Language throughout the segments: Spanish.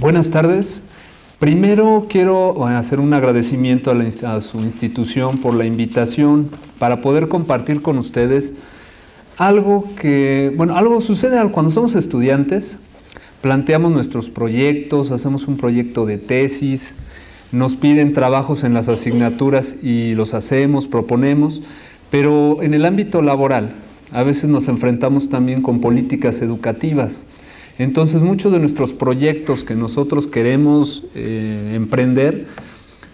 Buenas tardes. Primero quiero hacer un agradecimiento a su institución por la invitación para poder compartir con ustedes algo algo sucede cuando somos estudiantes. Planteamos nuestros proyectos, hacemos un proyecto de tesis, nos piden trabajos en las asignaturas y los hacemos, proponemos, pero en el ámbito laboral a veces nos enfrentamos también con políticas educativas. Entonces muchos de nuestros proyectos que nosotros queremos emprender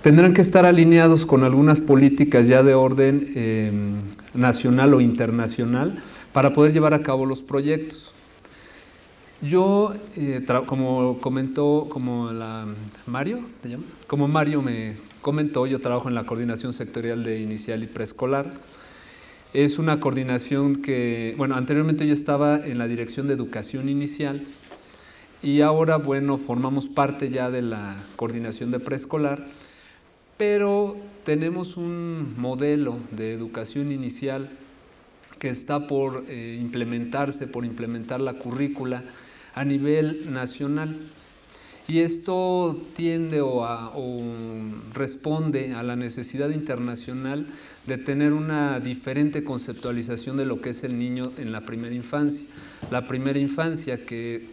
tendrán que estar alineados con algunas políticas ya de orden nacional o internacional para poder llevar a cabo los proyectos. Yo, como comentó, Mario me comentó, yo trabajo en la coordinación sectorial de inicial y preescolar. Es una coordinación que, anteriormente yo estaba en la dirección de educación inicial y ahora, formamos parte ya de la coordinación de preescolar, pero tenemos un modelo de educación inicial que está por implementar la currícula a nivel nacional. Y esto tiende o responde a la necesidad internacional de tener una diferente conceptualización de lo que es el niño en la primera infancia. La primera infancia, que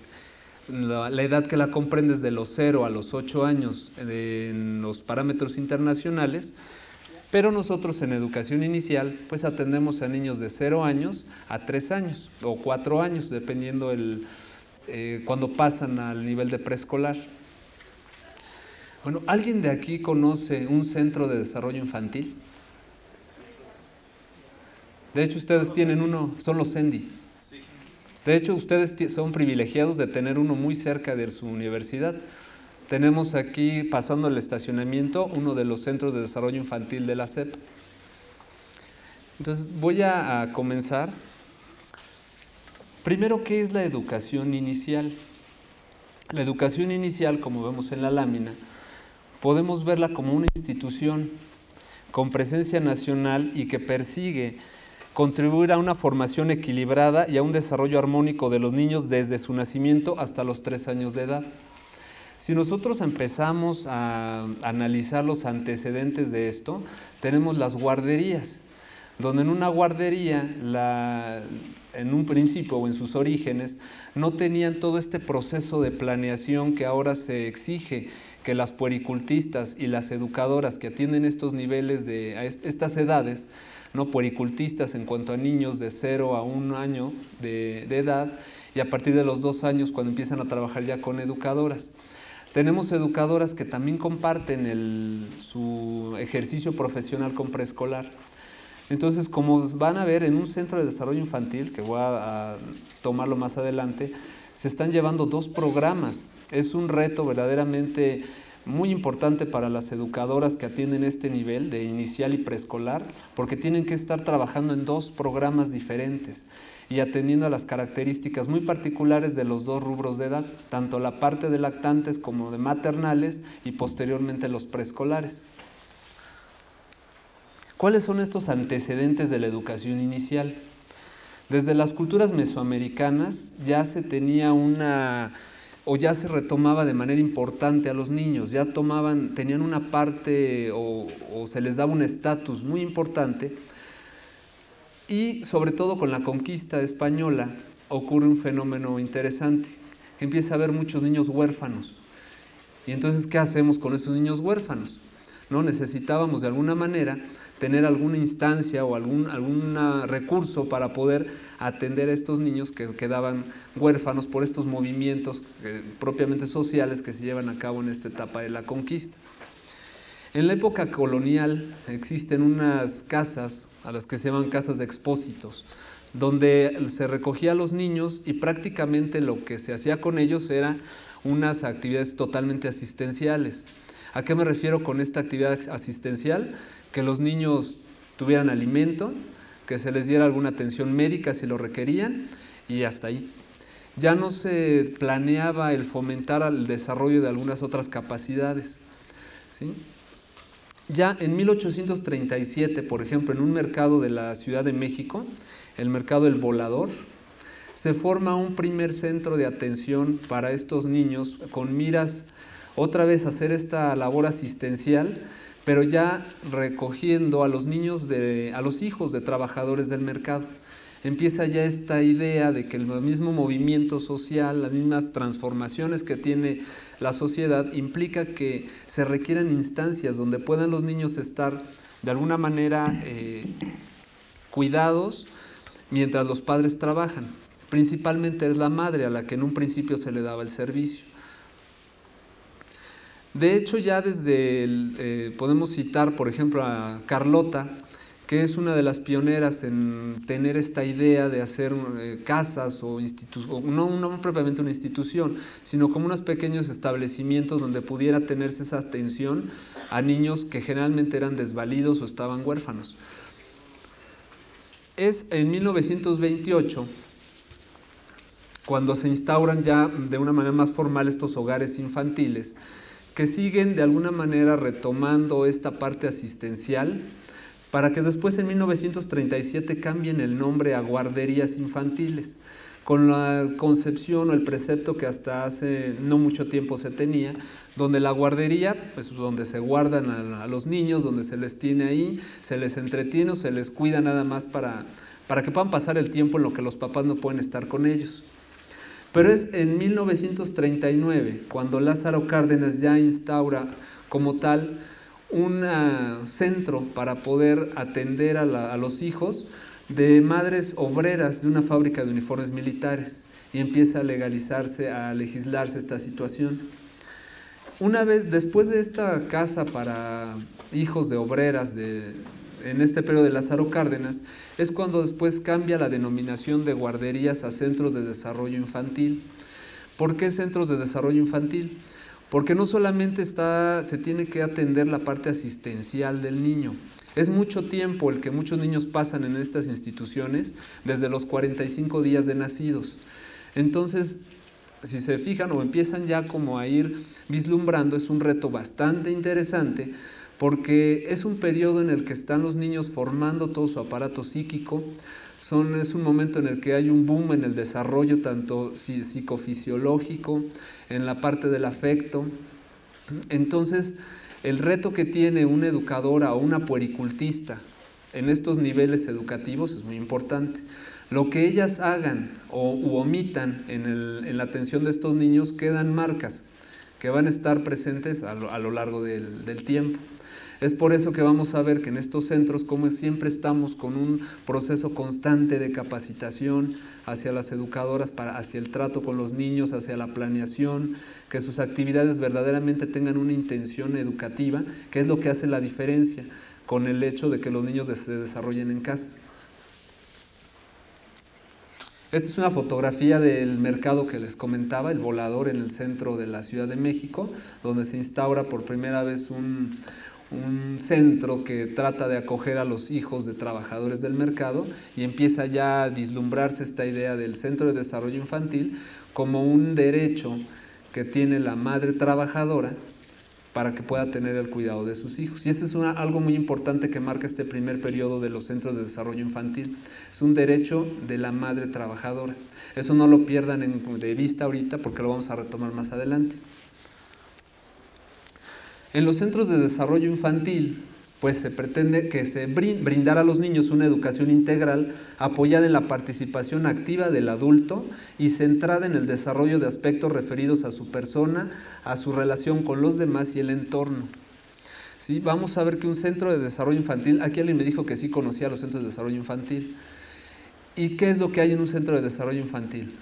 la edad que la comprende es de los 0 a los 8 años en los parámetros internacionales, pero nosotros en educación inicial pues atendemos a niños de 0 años a 3 años o 4 años, dependiendo cuando pasan al nivel de preescolar. ¿Alguien de aquí conoce un centro de desarrollo infantil? De hecho, ustedes tienen uno, son los CENDI. De hecho, ustedes son privilegiados de tener uno muy cerca de su universidad. Tenemos aquí, pasando el estacionamiento, uno de los centros de desarrollo infantil de la SEP. Entonces, voy a comenzar. Primero, ¿qué es la educación inicial? La educación inicial, como vemos en la lámina, podemos verla como una institución con presencia nacional y que persigue contribuir a una formación equilibrada y a un desarrollo armónico de los niños desde su nacimiento hasta los 3 años de edad. Si nosotros empezamos a analizar los antecedentes de esto, tenemos las guarderías, donde en una guardería, en un principio o en sus orígenes, no tenían todo este proceso de planeación que ahora se exige que las puericultistas y las educadoras que atienden estos niveles a estas edades, ¿no? Puericultistas en cuanto a niños de 0 a 1 año de edad, y a partir de los 2 años cuando empiezan a trabajar ya con educadoras. Tenemos educadoras que también comparten su ejercicio profesional con preescolar. Entonces, como van a ver en un centro de desarrollo infantil, que voy a tomarlo más adelante, se están llevando 2 programas. Es un reto verdaderamente muy importante para las educadoras que atienden este nivel de inicial y preescolar, porque tienen que estar trabajando en 2 programas diferentes y atendiendo a las características muy particulares de los 2 rubros de edad, tanto la parte de lactantes como de maternales y posteriormente los preescolares. ¿Cuáles son estos antecedentes de la educación inicial? Desde las culturas mesoamericanas ya se tenía ya se retomaba de manera importante a los niños, ya tenían una parte o se les daba un estatus muy importante, y sobre todo con la conquista española ocurre un fenómeno interesante. Empieza a haber muchos niños huérfanos. Y entonces, ¿qué hacemos con esos niños huérfanos? ¿No? Necesitábamos de alguna manera tener alguna instancia o algún recurso para poder atender a estos niños que quedaban huérfanos por estos movimientos propiamente sociales que se llevan a cabo en esta etapa de la conquista. En la época colonial existen unas casas, a las que se llaman casas de expósitos, donde se recogía a los niños y prácticamente lo que se hacía con ellos eran unas actividades totalmente asistenciales. ¿A qué me refiero con esta actividad asistencial? Que los niños tuvieran alimento, que se les diera alguna atención médica si lo requerían, y hasta ahí. Ya no se planeaba el fomentar el desarrollo de algunas otras capacidades, ¿sí? Ya en 1837, por ejemplo, en un mercado de la Ciudad de México, el mercado El Volador, se forma un primer centro de atención para estos niños con miras otra vez a hacer esta labor asistencial, pero ya recogiendo a los niños, a los hijos de trabajadores del mercado. Empieza ya esta idea de que el mismo movimiento social, las mismas transformaciones que tiene la sociedad, implica que se requieran instancias donde puedan los niños estar de alguna manera cuidados mientras los padres trabajan. Principalmente es la madre a la que en un principio se le daba el servicio. De hecho, ya desde podemos citar, por ejemplo, a Carlota, que es una de las pioneras en tener esta idea de hacer casas o no propiamente una institución, sino como unos pequeños establecimientos donde pudiera tenerse esa atención a niños que generalmente eran desvalidos o estaban huérfanos. Es en 1928 cuando se instauran ya de una manera más formal estos hogares infantiles, que siguen de alguna manera retomando esta parte asistencial, para que después en 1937 cambien el nombre a guarderías infantiles, con la concepción o el precepto que hasta hace no mucho tiempo se tenía, donde la guardería, pues donde se guardan a los niños, donde se les tiene ahí, se les entretiene o se les cuida nada más para que puedan pasar el tiempo en lo que los papás no pueden estar con ellos. Pero es en 1939 cuando Lázaro Cárdenas ya instaura como tal un centro para poder atender a los hijos de madres obreras de una fábrica de uniformes militares, y empieza a legalizarse, a legislarse esta situación. Una vez después de esta casa para hijos de obreras en este periodo de Lázaro Cárdenas, es cuando después cambia la denominación de guarderías a centros de desarrollo infantil. ¿Por qué centros de desarrollo infantil? Porque no solamente se tiene que atender la parte asistencial del niño. Es mucho tiempo el que muchos niños pasan en estas instituciones desde los 45 días de nacidos. Entonces, si se fijan o empiezan ya como a ir vislumbrando, es un reto bastante interesante, porque es un periodo en el que están los niños formando todo su aparato psíquico. Es un momento en el que hay un boom en el desarrollo tanto psicofisiológico, en la parte del afecto. Entonces, el reto que tiene una educadora o una puericultista en estos niveles educativos es muy importante. Lo que ellas hagan u omitan en la atención de estos niños quedan marcas que van a estar presentes a lo largo del tiempo. Es por eso que vamos a ver que en estos centros, como siempre, estamos con un proceso constante de capacitación hacia las educadoras, hacia el trato con los niños, hacia la planeación, que sus actividades verdaderamente tengan una intención educativa, que es lo que hace la diferencia con el hecho de que los niños se desarrollen en casa. Esta es una fotografía del mercado que les comentaba, el Volador, en el centro de la Ciudad de México, donde se instaura por primera vez un centro que trata de acoger a los hijos de trabajadores del mercado, y empieza ya a vislumbrarse esta idea del Centro de Desarrollo Infantil como un derecho que tiene la madre trabajadora para que pueda tener el cuidado de sus hijos. Y eso es algo muy importante que marca este primer periodo de los centros de desarrollo infantil. Es un derecho de la madre trabajadora. Eso no lo pierdan de vista ahorita, porque lo vamos a retomar más adelante. En los centros de desarrollo infantil, pues se pretende que se brindar a los niños una educación integral apoyada en la participación activa del adulto y centrada en el desarrollo de aspectos referidos a su persona, a su relación con los demás y el entorno. ¿Sí? Vamos a ver que un centro de desarrollo infantil, aquí alguien me dijo que sí conocía los centros de desarrollo infantil. ¿Y qué es lo que hay en un centro de desarrollo infantil?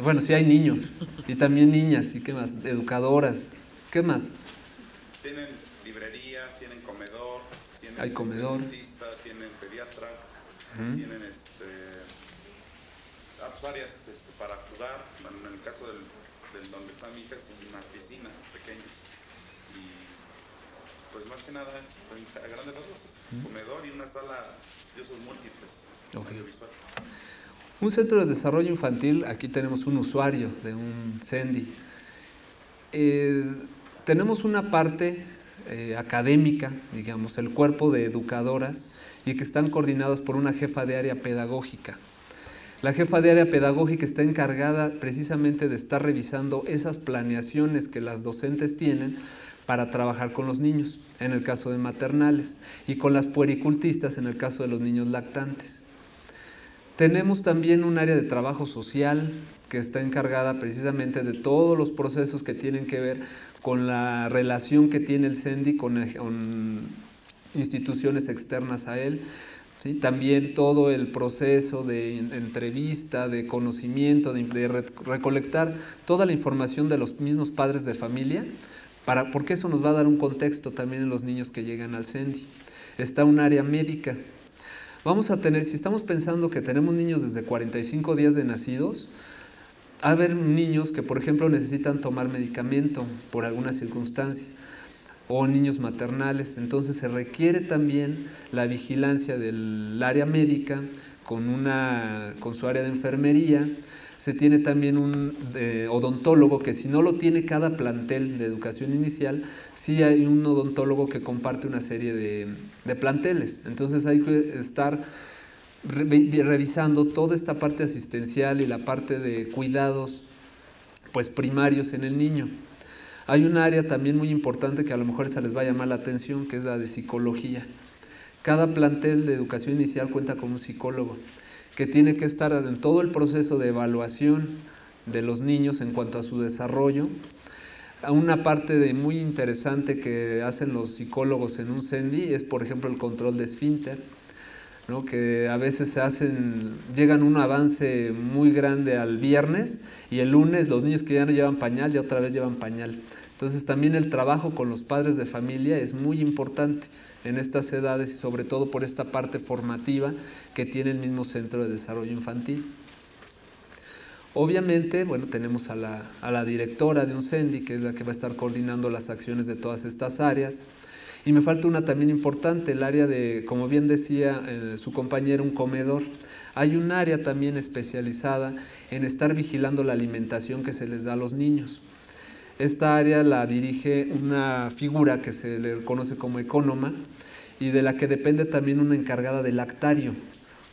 Bueno, sí hay niños, y también niñas, ¿y qué más? Educadoras, ¿qué más? Tienen librería, tienen comedor, tienen hay comedor, dentista, tienen pediatra, tienen áreas para jugar. En el caso del donde está mi hija es una piscina pequeña, y pues más que nada a grandes rasgos es comedor y una sala de usos múltiples, audiovisual. Un centro de desarrollo infantil, aquí tenemos un usuario de un CENDI. Tenemos una parte académica, digamos, el cuerpo de educadoras, y que están coordinados por una jefa de área pedagógica. La jefa de área pedagógica está encargada precisamente de estar revisando esas planeaciones que las docentes tienen para trabajar con los niños, en el caso de maternales, y con las puericultistas en el caso de los niños lactantes. Tenemos también un área de trabajo social que está encargada precisamente de todos los procesos que tienen que ver con la relación que tiene el CENDI con instituciones externas a él, ¿sí? También todo el proceso de entrevista, de conocimiento, de recolectar toda la información de los mismos padres de familia, porque eso nos va a dar un contexto también en los niños que llegan al CENDI. Está un área médica. Vamos a tener, si estamos pensando que tenemos niños desde 45 días de nacidos, va a haber niños que, por ejemplo, necesitan tomar medicamento por alguna circunstancia, o niños maternales. Entonces se requiere también la vigilancia del área médica con su área de enfermería. Se tiene también un odontólogo, que si no lo tiene cada plantel de educación inicial, sí hay un odontólogo que comparte una serie de planteles. Entonces hay que estar revisando toda esta parte asistencial y la parte de cuidados pues primarios en el niño. Hay un área también muy importante que a lo mejor esa les va a llamar la atención, que es la de psicología. Cada plantel de educación inicial cuenta con un psicólogo que tiene que estar en todo el proceso de evaluación de los niños en cuanto a su desarrollo. Una parte muy interesante que hacen los psicólogos en un CENDI es, por ejemplo, el control de esfínter, ¿no? Que a veces llegan un avance muy grande al viernes y el lunes los niños que ya no llevan pañal ya otra vez llevan pañal. Entonces también el trabajo con los padres de familia es muy importante en estas edades y sobre todo por esta parte formativa que tiene el mismo Centro de Desarrollo Infantil. Obviamente, bueno, tenemos a la directora de un CENDI, que es la que va a estar coordinando las acciones de todas estas áreas. Y me falta una también importante, el área de, como bien decía su compañero, un comedor. Hay un área también especializada en estar vigilando la alimentación que se les da a los niños. Esta área la dirige una figura que se le conoce como ecónoma y de la que depende también una encargada de lactario,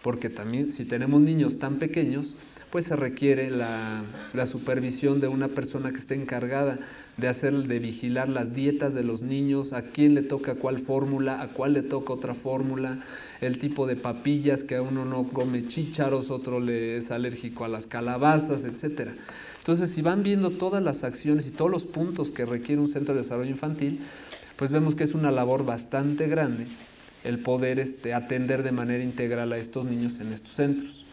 porque también si tenemos niños tan pequeños, pues se requiere la supervisión de una persona que esté encargada de vigilar las dietas de los niños, a quién le toca cuál fórmula, a cuál le toca otra fórmula, el tipo de papillas, que a uno no come chícharos, otro le es alérgico a las calabazas, etcétera. Entonces, si van viendo todas las acciones y todos los puntos que requiere un centro de desarrollo infantil, pues vemos que es una labor bastante grande el poder atender de manera integral a estos niños en estos centros.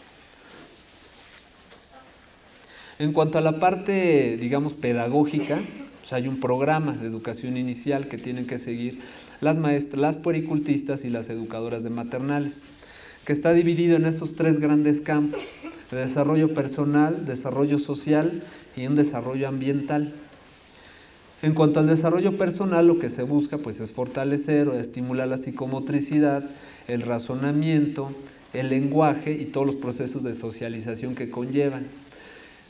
En cuanto a la parte, digamos, pedagógica, pues hay un programa de educación inicial que tienen que seguir las maestras, las puericultistas y las educadoras de maternales, que está dividido en esos tres grandes campos: de desarrollo personal, desarrollo social y un desarrollo ambiental. En cuanto al desarrollo personal, lo que se busca pues es fortalecer o estimular la psicomotricidad, el razonamiento, el lenguaje y todos los procesos de socialización que conllevan.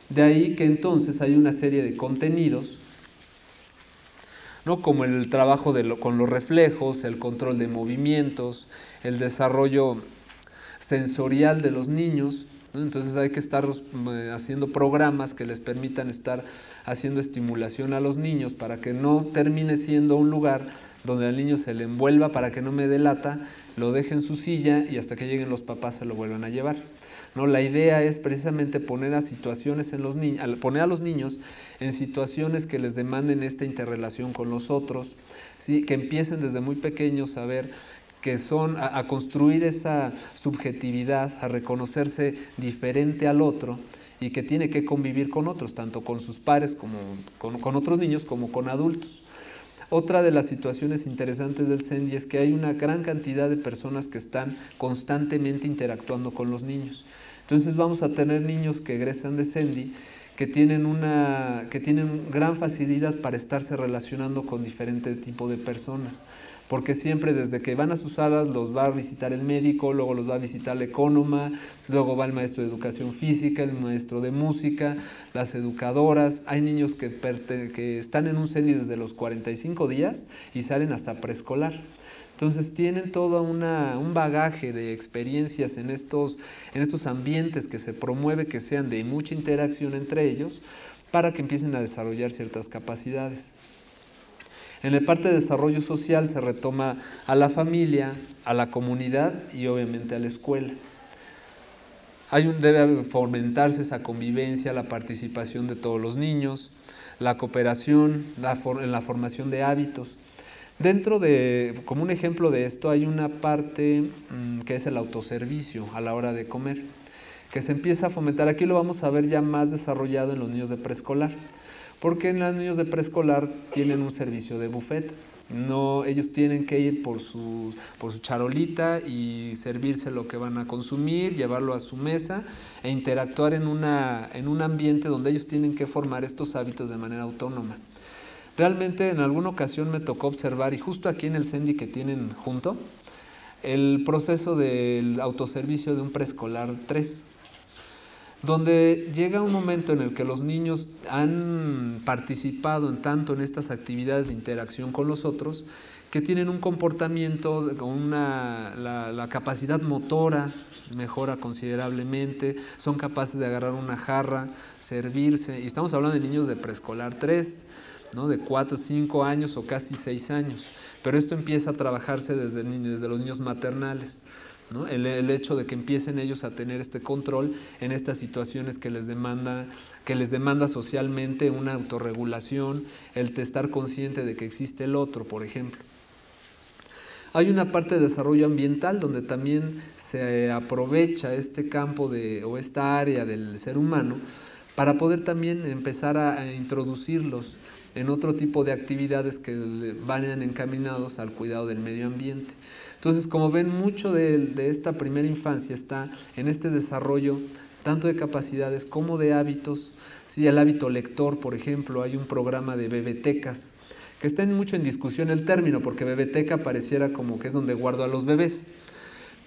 De ahí que entonces hay una serie de contenidos, ¿no? Como el trabajo con los reflejos, el control de movimientos, el desarrollo sensorial de los niños, ¿no? Entonces hay que estar haciendo programas que les permitan estar haciendo estimulación a los niños para que no termine siendo un lugar donde al niño se le envuelva para que no me dé lata, lo deje en su silla y hasta que lleguen los papás se lo vuelvan a llevar. No, la idea es precisamente poner a los niños en situaciones que les demanden esta interrelación con los otros, ¿sí? Que empiecen desde muy pequeños a ver que a construir esa subjetividad, a reconocerse diferente al otro y que tiene que convivir con otros, tanto con sus pares como con otros niños como con adultos. Otra de las situaciones interesantes del CENDI es que hay una gran cantidad de personas que están constantemente interactuando con los niños. Entonces vamos a tener niños que egresan de CENDI que tienen gran facilidad para estarse relacionando con diferente tipo de personas. porque siempre desde que van a sus salas los va a visitar el médico, luego los va a visitar la ecónoma, luego va el maestro de educación física, el maestro de música, las educadoras. Hay niños que están en un CENI desde los 45 días y salen hasta preescolar. Entonces tienen todo un bagaje de experiencias en estos ambientes que se promueve que sean de mucha interacción entre ellos para que empiecen a desarrollar ciertas capacidades. En el parte de desarrollo social se retoma a la familia, a la comunidad y obviamente a la escuela. Debe fomentarse esa convivencia, la participación de todos los niños, la cooperación, en la formación de hábitos. Como un ejemplo de esto, hay una parte que es el autoservicio a la hora de comer, que se empieza a fomentar. Aquí lo vamos a ver ya más desarrollado en los niños de preescolar, porque en los niños de preescolar tienen un servicio de buffet. No, ellos tienen que ir por su charolita y servirse lo que van a consumir, llevarlo a su mesa e interactuar en un ambiente donde ellos tienen que formar estos hábitos de manera autónoma. Realmente en alguna ocasión me tocó observar, y justo aquí en el CENDI que tienen junto, el proceso del autoservicio de un preescolar 3, donde llega un momento en el que los niños han participado tanto en estas actividades de interacción con los otros, que tienen un comportamiento, la capacidad motora mejora considerablemente, son capaces de agarrar una jarra, servirse, y estamos hablando de niños de preescolar 3, ¿no? De 4, 5 años o casi 6 años, pero esto empieza a trabajarse desde los niños maternales, ¿no? El hecho de que empiecen ellos a tener este control en estas situaciones que les demanda socialmente una autorregulación, el de estar consciente de que existe el otro, por ejemplo. Hay una parte de desarrollo ambiental donde también se aprovecha este campo o esta área del ser humano para poder también empezar a introducirlos en otro tipo de actividades que vayan encaminados al cuidado del medio ambiente. Entonces, como ven, mucho de esta primera infancia está en este desarrollo tanto de capacidades como de hábitos. Sí, el hábito lector, por ejemplo, hay un programa de bebetecas, que está mucho en discusión el término, porque bebeteca pareciera como que es donde guardo a los bebés,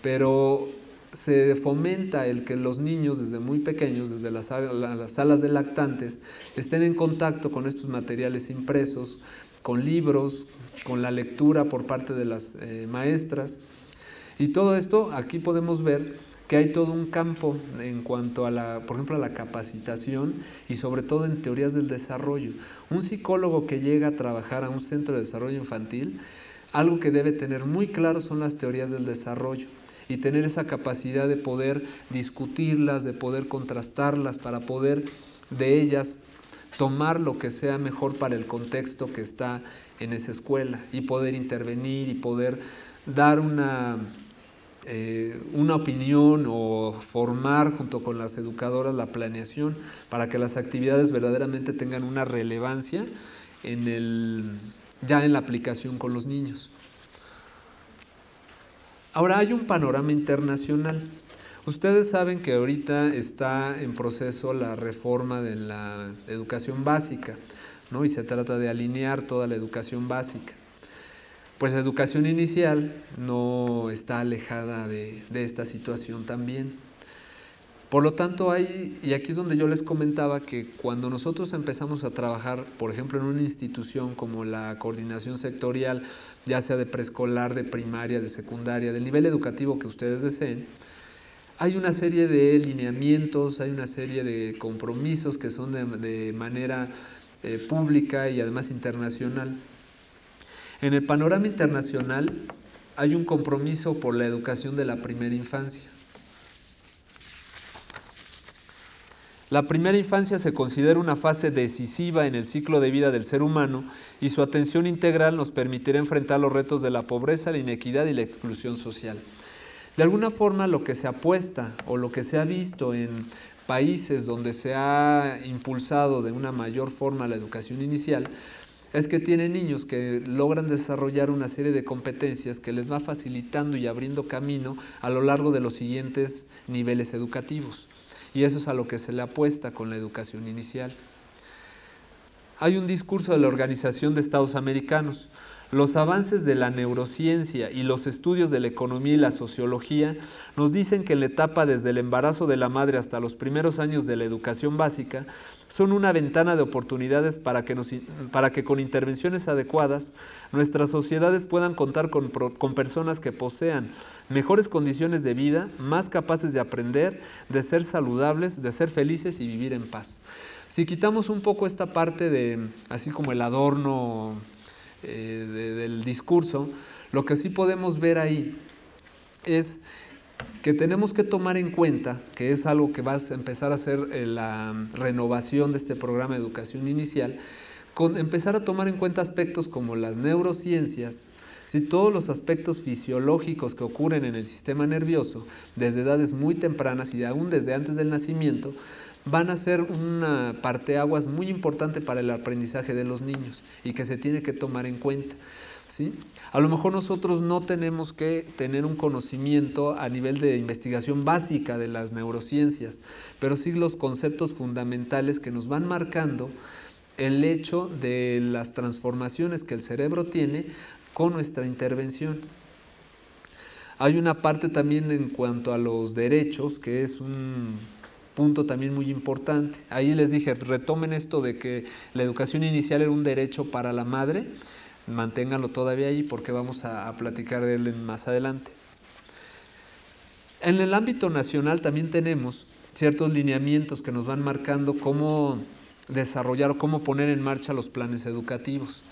pero se fomenta el que los niños desde muy pequeños, desde las salas de lactantes, estén en contacto con estos materiales impresos, con libros, con la lectura por parte de las maestras. Y todo esto, aquí podemos ver que hay todo un campo en cuanto por ejemplo, a la capacitación y sobre todo en teorías del desarrollo. Un psicólogo que llega a trabajar a un centro de desarrollo infantil, algo que debe tener muy claro son las teorías del desarrollo y tener esa capacidad de poder discutirlas, de poder contrastarlas, para poder de ellas tomar lo que sea mejor para el contexto que está en esa escuela y poder intervenir y poder dar una opinión o formar junto con las educadoras la planeación para que las actividades verdaderamente tengan una relevancia ya en la aplicación con los niños. Ahora hay un panorama internacional. Ustedes saben que ahorita está en proceso la reforma de la educación básica, ¿no? Y se trata de alinear toda la educación básica. Pues la educación inicial no está alejada de esta situación también. Por lo tanto, y aquí es donde yo les comentaba que cuando nosotros empezamos a trabajar, por ejemplo, en una institución como la coordinación sectorial, ya sea de preescolar, de primaria, de secundaria, del nivel educativo que ustedes deseen, hay una serie de lineamientos, hay una serie de compromisos que son de manera pública y además internacional. En el panorama internacional hay un compromiso por la educación de la primera infancia. La primera infancia se considera una fase decisiva en el ciclo de vida del ser humano y su atención integral nos permitirá enfrentar los retos de la pobreza, la inequidad y la exclusión social. De alguna forma, lo que se apuesta o lo que se ha visto en países donde se ha impulsado de una mayor forma la educación inicial es que tienen niños que logran desarrollar una serie de competencias que les va facilitando y abriendo camino a lo largo de los siguientes niveles educativos. Y eso es a lo que se le apuesta con la educación inicial. Hay un discurso de la Organización de Estados Americanos. Los avances de la neurociencia y los estudios de la economía y la sociología nos dicen que en la etapa desde el embarazo de la madre hasta los primeros años de la educación básica son una ventana de oportunidades para que con intervenciones adecuadas nuestras sociedades puedan contar con personas que posean mejores condiciones de vida, más capaces de aprender, de ser saludables, de ser felices y vivir en paz. Si quitamos un poco esta parte de, así como el adorno del discurso, lo que sí podemos ver ahí es que tenemos que tomar en cuenta, que es algo que va a empezar a hacer la renovación de este programa de educación inicial, con empezar a tomar en cuenta aspectos como las neurociencias, todos los aspectos fisiológicos que ocurren en el sistema nervioso desde edades muy tempranas y aún desde antes del nacimiento, van a ser una parteaguas muy importante para el aprendizaje de los niños y que se tiene que tomar en cuenta, ¿sí? A lo mejor nosotros no tenemos que tener un conocimiento a nivel de investigación básica de las neurociencias, pero sí los conceptos fundamentales que nos van marcando el hecho de las transformaciones que el cerebro tiene con nuestra intervención. Hay una parte también en cuanto a los derechos, que es un punto también muy importante. Ahí les dije, retomen esto de que la educación inicial era un derecho para la madre, manténganlo todavía ahí porque vamos a platicar de él más adelante. En el ámbito nacional también tenemos ciertos lineamientos que nos van marcando cómo desarrollar o cómo poner en marcha los planes educativos.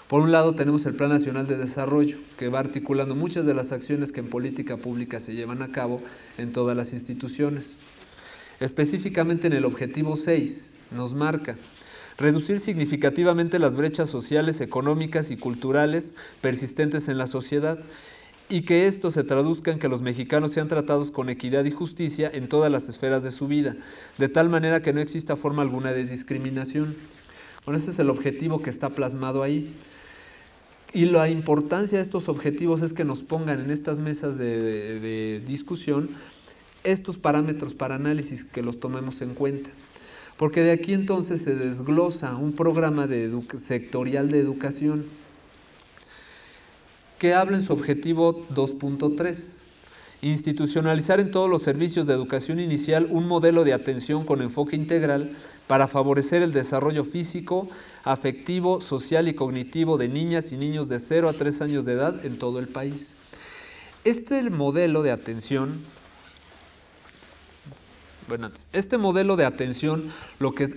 Por un lado tenemos el Plan Nacional de Desarrollo, que va articulando muchas de las acciones que en política pública se llevan a cabo en todas las instituciones. Específicamente en el objetivo 6 nos marca reducir significativamente las brechas sociales, económicas y culturales persistentes en la sociedad y que esto se traduzca en que los mexicanos sean tratados con equidad y justicia en todas las esferas de su vida, de tal manera que no exista forma alguna de discriminación. Bueno, ese es el objetivo que está plasmado ahí. Y la importancia de estos objetivos es que nos pongan en estas mesas de discusión estos parámetros para análisis, que los tomemos en cuenta. Porque de aquí entonces se desglosa un programa sectorial de educación que habla en su objetivo 2.3. Institucionalizar en todos los servicios de educación inicial un modelo de atención con enfoque integral para favorecer el desarrollo físico, afectivo, social y cognitivo de niñas y niños de 0 a 3 años de edad en todo el país. Este modelo de atención,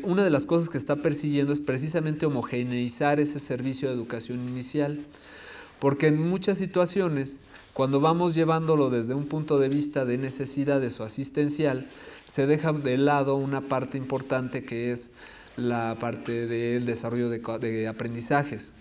una de las cosas que está persiguiendo es precisamente homogeneizar ese servicio de educación inicial, porque en muchas situaciones, cuando vamos llevándolo desde un punto de vista de necesidades o asistencial, se deja de lado una parte importante que es la parte del desarrollo de aprendizajes.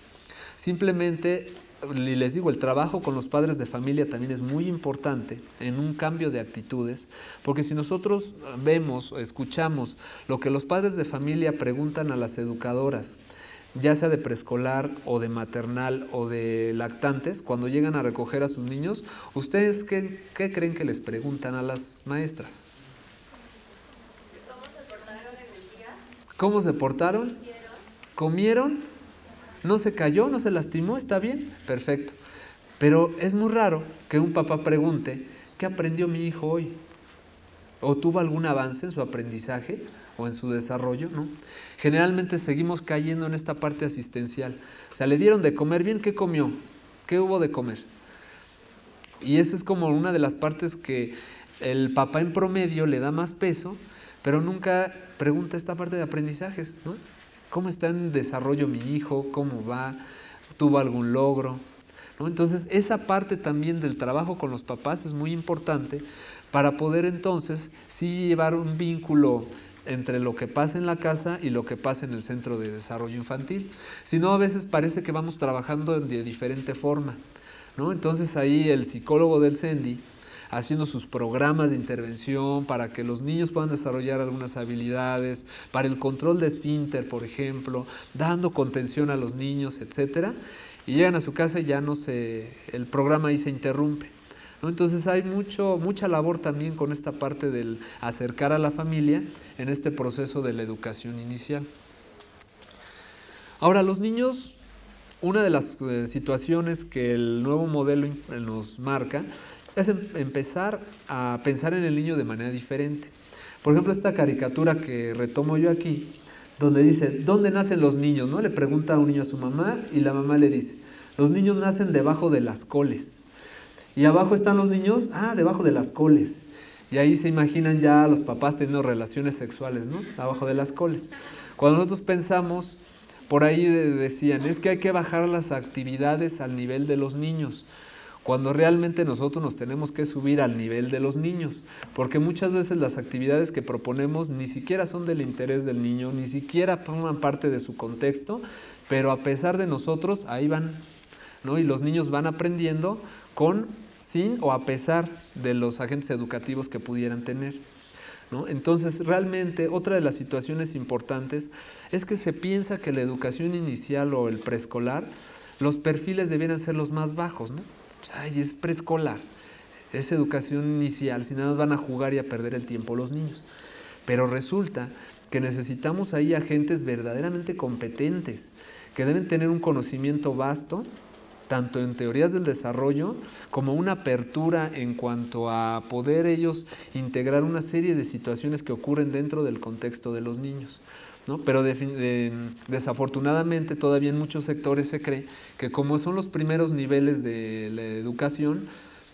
Simplemente, les digo, el trabajo con los padres de familia también es muy importante en un cambio de actitudes, porque si nosotros vemos o escuchamos lo que los padres de familia preguntan a las educadoras, ya sea de preescolar o de maternal o de lactantes, cuando llegan a recoger a sus niños, ¿ustedes qué creen que les preguntan a las maestras? ¿Cómo se portaron en el día? ¿Cómo se portaron? ¿Qué hicieron? ¿Comieron? ¿No se cayó? ¿No se lastimó? ¿Está bien? Perfecto. Pero es muy raro que un papá pregunte, ¿qué aprendió mi hijo hoy? ¿O tuvo algún avance en su aprendizaje o en su desarrollo? ¿No? Generalmente seguimos cayendo en esta parte asistencial. O sea, ¿le dieron de comer bien? ¿Qué comió? ¿Qué hubo de comer? Y esa es como una de las partes que el papá en promedio le da más peso, pero nunca pregunta esta parte de aprendizajes, ¿no? ¿Cómo está en desarrollo mi hijo? ¿Cómo va? ¿Tuvo algún logro? ¿No? Entonces, esa parte también del trabajo con los papás es muy importante para poder entonces sí llevar un vínculo entre lo que pasa en la casa y lo que pasa en el centro de desarrollo infantil. Si no, a veces parece que vamos trabajando de diferente forma, ¿no? Entonces ahí el psicólogo del CENDI, haciendo sus programas de intervención para que los niños puedan desarrollar algunas habilidades, para el control de esfínter, por ejemplo, dando contención a los niños, etcétera, y llegan a su casa y ya el programa ahí se interrumpe, ¿no? Entonces hay mucha labor también con esta parte del acercar a la familia en este proceso de la educación inicial. Ahora, los niños, una de las situaciones que el nuevo modelo nos marca es empezar a pensar en el niño de manera diferente. Por ejemplo, esta caricatura que retomo yo aquí, donde dice, ¿dónde nacen los niños? ¿No? Le pregunta a un niño a su mamá y la mamá le dice, los niños nacen debajo de las coles. Y abajo están los niños, debajo de las coles. Y ahí se imaginan ya a los papás teniendo relaciones sexuales, ¿no? Abajo de las coles. Cuando nosotros pensamos, por ahí decían, es que hay que bajar las actividades al nivel de los niños, cuando realmente nosotros nos tenemos que subir al nivel de los niños, porque muchas veces las actividades que proponemos ni siquiera son del interés del niño, ni siquiera forman parte de su contexto, pero a pesar de nosotros, ahí van, ¿no? Y los niños van aprendiendo sin o a pesar de los agentes educativos que pudieran tener, ¿no? Entonces, realmente, otra de las situaciones importantes es que se piensa que la educación inicial o el preescolar, los perfiles debieran ser los más bajos, ¿no? Pues, es preescolar, es educación inicial, si nada más van a jugar y a perder el tiempo los niños. Pero resulta que necesitamos ahí agentes verdaderamente competentes, que deben tener un conocimiento vasto, tanto en teorías del desarrollo, como una apertura en cuanto a poder ellos integrar una serie de situaciones que ocurren dentro del contexto de los niños, ¿no? Pero desafortunadamente todavía en muchos sectores se cree que como son los primeros niveles de la educación,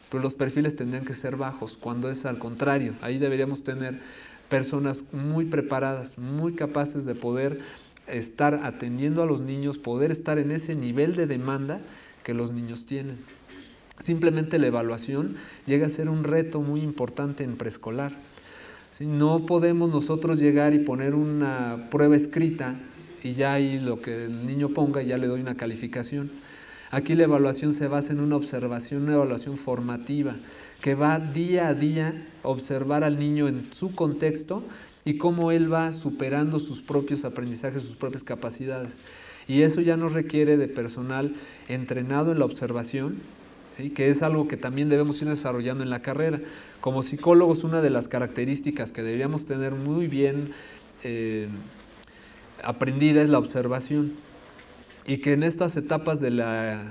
pues los perfiles tendrían que ser bajos, cuando es al contrario. Ahí deberíamos tener personas muy preparadas, muy capaces de poder estar atendiendo a los niños, poder estar en ese nivel de demanda que los niños tienen. Simplemente la evaluación llega a ser un reto muy importante en preescolar. ¿Sí? No podemos nosotros llegar y poner una prueba escrita y ya ahí lo que el niño ponga ya le doy una calificación. Aquí la evaluación se basa en una observación, una evaluación formativa, que va día a día a observar al niño en su contexto y cómo él va superando sus propios aprendizajes, sus propias capacidades. Y eso ya nos requiere de personal entrenado en la observación, ¿sí? Que es algo que también debemos ir desarrollando en la carrera. Como psicólogos, una de las características que deberíamos tener muy bien aprendida es la observación, y que en estas etapas de la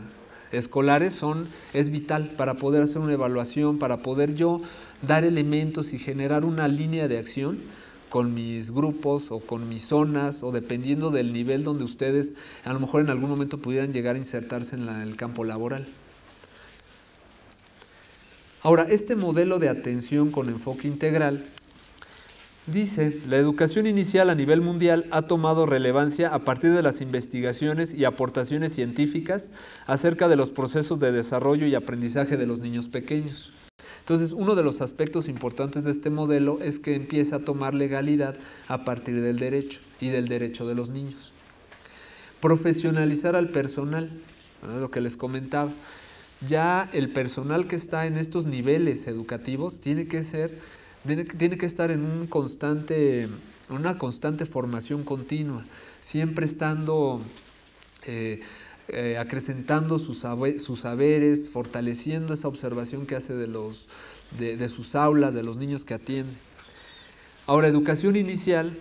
escolares es vital para poder hacer una evaluación, para poder yo dar elementos y generar una línea de acción con mis grupos o con mis zonas, o dependiendo del nivel donde ustedes a lo mejor en algún momento pudieran llegar a insertarse en el campo laboral. Ahora, este modelo de atención con enfoque integral dice, la educación inicial a nivel mundial ha tomado relevancia a partir de las investigaciones y aportaciones científicas acerca de los procesos de desarrollo y aprendizaje de los niños pequeños. Entonces, uno de los aspectos importantes de este modelo es que empieza a tomar legalidad a partir del derecho y del derecho de los niños. Profesionalizar al personal, ¿no? Lo que les comentaba. Ya el personal que está en estos niveles educativos tiene que estar en una constante formación continua, siempre estando acrecentando sus saberes, fortaleciendo esa observación que hace de sus aulas, de los niños que atiende. Ahora, educación inicial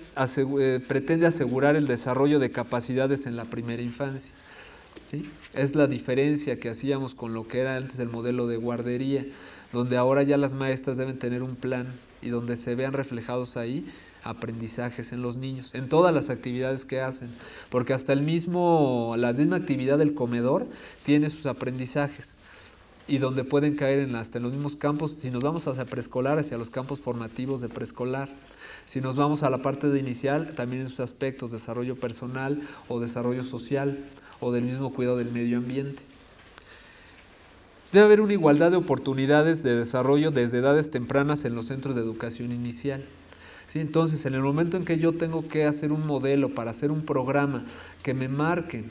pretende asegurar el desarrollo de capacidades en la primera infancia, ¿sí? Es la diferencia que hacíamos con lo que era antes el modelo de guardería, donde ahora ya las maestras deben tener un plan y donde se vean reflejados ahí aprendizajes en los niños, en todas las actividades que hacen, porque hasta la misma actividad del comedor tiene sus aprendizajes, y donde pueden caer hasta en los mismos campos. Si nos vamos hacia preescolar, hacia los campos formativos de preescolar. Si nos vamos a la parte de inicial, también en sus aspectos, desarrollo personal o desarrollo social, o del mismo cuidado del medio ambiente. Debe haber una igualdad de oportunidades de desarrollo desde edades tempranas en los centros de educación inicial. ¿Sí? Entonces, en el momento en que yo tengo que hacer un modelo para hacer un programa que me marque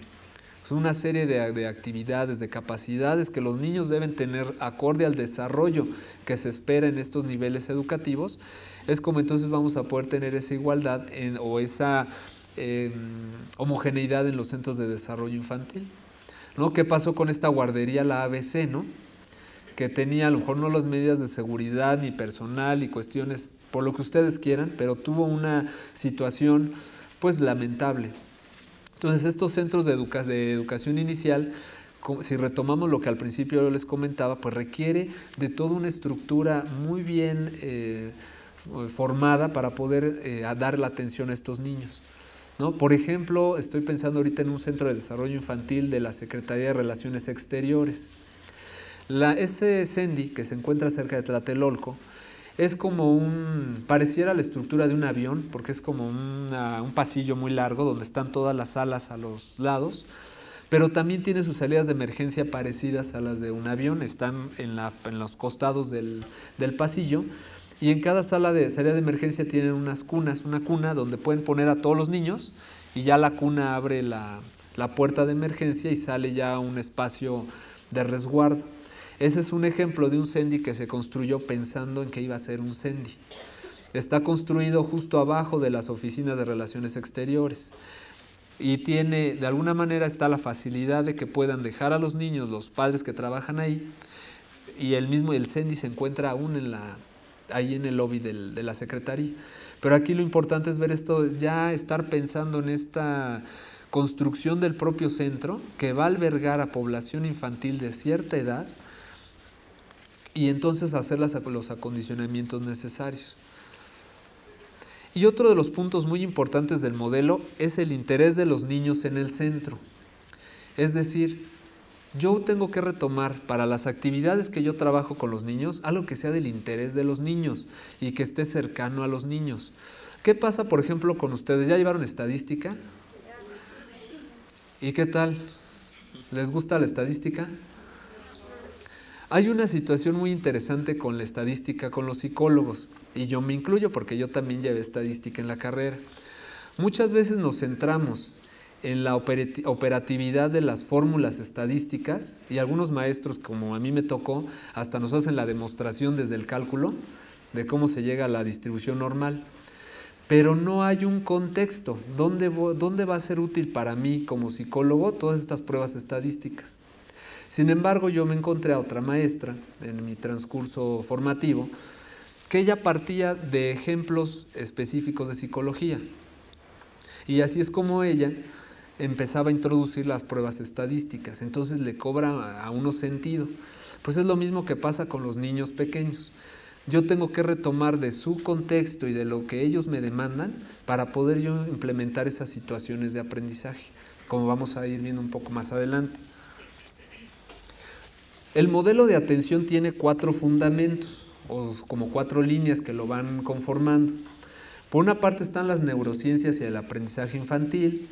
una serie de actividades, de capacidades que los niños deben tener acorde al desarrollo que se espera en estos niveles educativos, es como entonces vamos a poder tener esa igualdad o esa homogeneidad en los centros de desarrollo infantil, ¿no? ¿Qué pasó con esta guardería, la ABC, ¿no? Que tenía a lo mejor no las medidas de seguridad ni personal y cuestiones por lo que ustedes quieran, pero tuvo una situación pues lamentable, Entonces, estos centros de educación inicial, si retomamos lo que al principio yo les comentaba, pues requiere de toda una estructura muy bien formada para poder dar la atención a estos niños, ¿no? Por ejemplo, estoy pensando ahorita en un centro de desarrollo infantil de la Secretaría de Relaciones Exteriores. Ese CENDI, que se encuentra cerca de Tlatelolco, es como pareciera la estructura de un avión, porque es como un pasillo muy largo donde están todas las salas a los lados, pero también tiene sus salidas de emergencia parecidas a las de un avión, están en los costados del pasillo, y en cada salida de emergencia tienen unas cunas, una cuna donde pueden poner a todos los niños, y ya la cuna abre la puerta de emergencia y sale ya un espacio de resguardo. Ese es un ejemplo de un CENDI que se construyó pensando en que iba a ser un CENDI. Está construido justo abajo de las oficinas de Relaciones Exteriores y de alguna manera está la facilidad de que puedan dejar a los niños, los padres que trabajan ahí, y el CENDI se encuentra aún ahí en el lobby de la Secretaría. Pero aquí lo importante es ver esto, ya estar pensando en esta construcción del propio centro que va a albergar a población infantil de cierta edad, y entonces hacer los acondicionamientos necesarios. Y otro de los puntos muy importantes del modelo es el interés de los niños en el centro. Es decir, yo tengo que retomar para las actividades que yo trabajo con los niños, algo que sea del interés de los niños y que esté cercano a los niños. ¿Qué pasa, por ejemplo, con ustedes? ¿Ya llevaron estadística? ¿Y qué tal? ¿Les gusta la estadística? Hay una situación muy interesante con la estadística, con los psicólogos, y yo me incluyo porque yo también llevé estadística en la carrera. Muchas veces nos centramos en la operatividad de las fórmulas estadísticas, y algunos maestros, como a mí me tocó, hasta nos hacen la demostración desde el cálculo de cómo se llega a la distribución normal. Pero no hay un contexto. ¿Dónde va a ser útil para mí como psicólogo todas estas pruebas estadísticas? Sin embargo, yo me encontré a otra maestra en mi transcurso formativo que ella partía de ejemplos específicos de psicología. Y así es como ella empezaba a introducir las pruebas estadísticas. Entonces le cobra a uno sentido. Pues es lo mismo que pasa con los niños pequeños. Yo tengo que retomar de su contexto y de lo que ellos me demandan para poder yo implementar esas situaciones de aprendizaje, como vamos a ir viendo un poco más adelante. El modelo de atención tiene 4 fundamentos, o como 4 líneas que lo van conformando. Por una parte están las neurociencias y el aprendizaje infantil,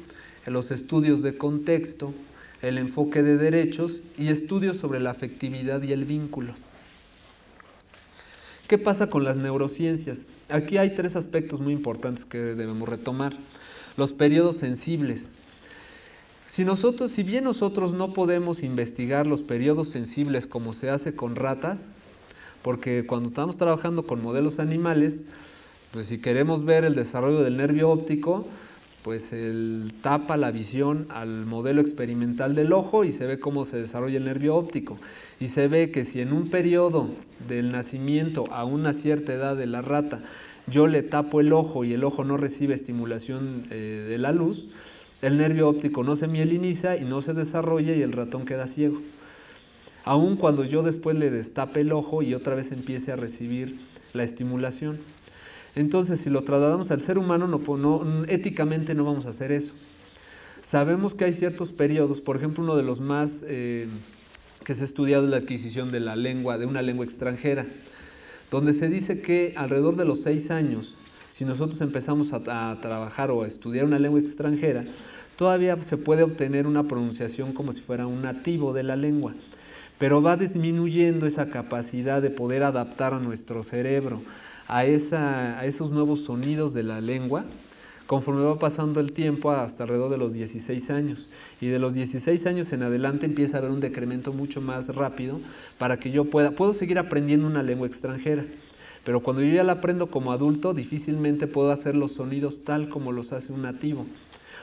los estudios de contexto, el enfoque de derechos y estudios sobre la afectividad y el vínculo. ¿Qué pasa con las neurociencias? Aquí hay 3 aspectos muy importantes que debemos retomar. Los periodos sensibles. Si bien nosotros no podemos investigar los periodos sensibles como se hace con ratas, porque cuando estamos trabajando con modelos animales, pues si queremos ver el desarrollo del nervio óptico, pues él tapa la visión al modelo experimental del ojo y se ve cómo se desarrolla el nervio óptico. Y se ve que si en un periodo del nacimiento a una cierta edad de la rata yo le tapo el ojo y el ojo no recibe estimulación de la luz, el nervio óptico no se mieliniza y no se desarrolla y el ratón queda ciego. Aun cuando yo después le destape el ojo y otra vez empiece a recibir la estimulación. Entonces, si lo trasladamos al ser humano, éticamente no vamos a hacer eso. Sabemos que hay ciertos periodos, por ejemplo, uno de los más que se ha estudiado es la adquisición de una lengua extranjera, donde se dice que alrededor de los 6 años, si nosotros empezamos a trabajar o a estudiar una lengua extranjera, todavía se puede obtener una pronunciación como si fuera un nativo de la lengua, pero va disminuyendo esa capacidad de poder adaptar a nuestro cerebro a esos nuevos sonidos de la lengua, conforme va pasando el tiempo hasta alrededor de los 16 años. Y de los 16 años en adelante empieza a haber un decremento mucho más rápido para que yo puedo seguir aprendiendo una lengua extranjera. Pero cuando yo ya la aprendo como adulto, difícilmente puedo hacer los sonidos tal como los hace un nativo.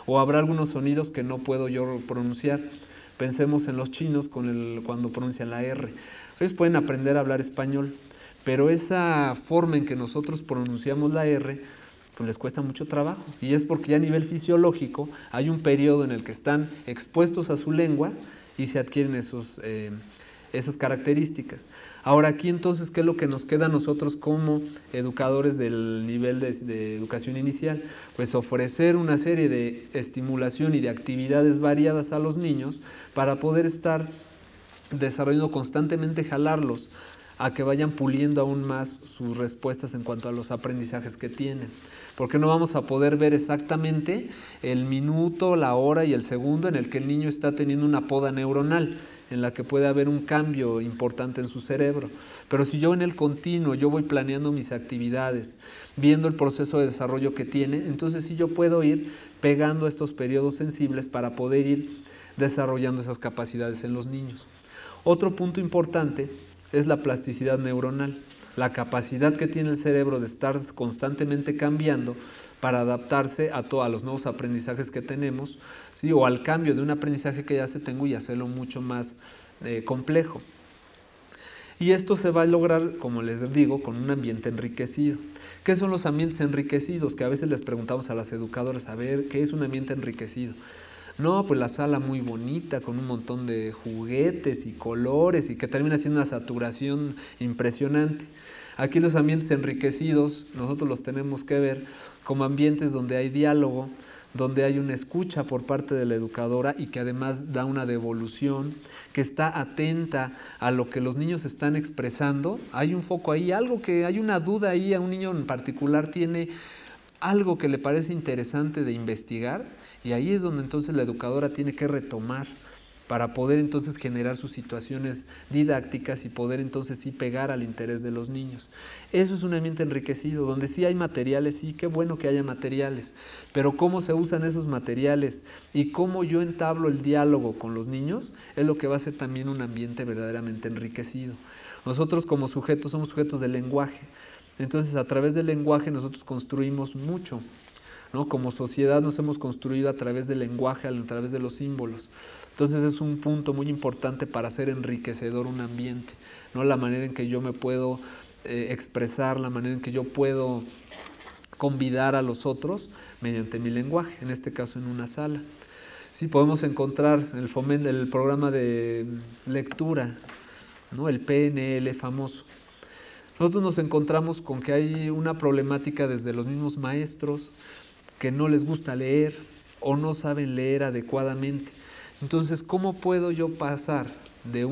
O habrá algunos sonidos que no puedo yo pronunciar. Pensemos en los chinos cuando pronuncian la R. Ellos pueden aprender a hablar español, pero esa forma en que nosotros pronunciamos la R pues les cuesta mucho trabajo. Y es porque ya a nivel fisiológico hay un periodo en el que están expuestos a su lengua y se adquieren esas características. Ahora aquí entonces, ¿qué es lo que nos queda a nosotros como educadores del nivel de educación inicial? Pues ofrecer una serie de estimulación y de actividades variadas a los niños para poder estar desarrollando constantemente, jalarlos a que vayan puliendo aún más sus respuestas en cuanto a los aprendizajes que tienen. Porque no vamos a poder ver exactamente el minuto, la hora y el segundo en el que el niño está teniendo una poda neuronal, en la que puede haber un cambio importante en su cerebro. Pero si yo en el continuo, yo voy planeando mis actividades, viendo el proceso de desarrollo que tiene, entonces sí yo puedo ir pegando estos periodos sensibles para poder ir desarrollando esas capacidades en los niños. Otro punto importante es la plasticidad neuronal, la capacidad que tiene el cerebro de estar constantemente cambiando para adaptarse a los nuevos aprendizajes que tenemos, ¿sí? O al cambio de un aprendizaje que ya tengo y hacerlo mucho más complejo. Y esto se va a lograr, como les digo, con un ambiente enriquecido. ¿Qué son los ambientes enriquecidos? Que a veces les preguntamos a las educadoras, a ver, ¿qué es un ambiente enriquecido? No, pues la sala muy bonita, con un montón de juguetes y colores y que termina siendo una saturación impresionante. Aquí los ambientes enriquecidos, nosotros los tenemos que ver como ambientes donde hay diálogo, donde hay una escucha por parte de la educadora y que además da una devolución, que está atenta a lo que los niños están expresando. Hay un foco ahí, hay una duda ahí, a un niño en particular tiene algo que le parece interesante de investigar, y ahí es donde entonces la educadora tiene que retomar para poder entonces generar sus situaciones didácticas y poder entonces sí pegar al interés de los niños. Eso es un ambiente enriquecido, donde sí hay materiales, sí, qué bueno que haya materiales, pero cómo se usan esos materiales y cómo yo entablo el diálogo con los niños es lo que va a ser también un ambiente verdaderamente enriquecido. Nosotros como sujetos somos sujetos del lenguaje, entonces a través del lenguaje nosotros construimos mucho, ¿no? Como sociedad nos hemos construido a través del lenguaje, a través de los símbolos. Entonces es un punto muy importante para hacer enriquecedor un ambiente, ¿no? La manera en que yo me puedo expresar, la manera en que yo puedo convidar a los otros mediante mi lenguaje, en este caso en una sala. Sí, podemos encontrar el programa de lectura, ¿no? El PNL famoso. Nosotros nos encontramos con que hay una problemática desde los mismos maestros que no les gusta leer o no saben leer adecuadamente. Entonces, ¿cómo puedo yo pasar de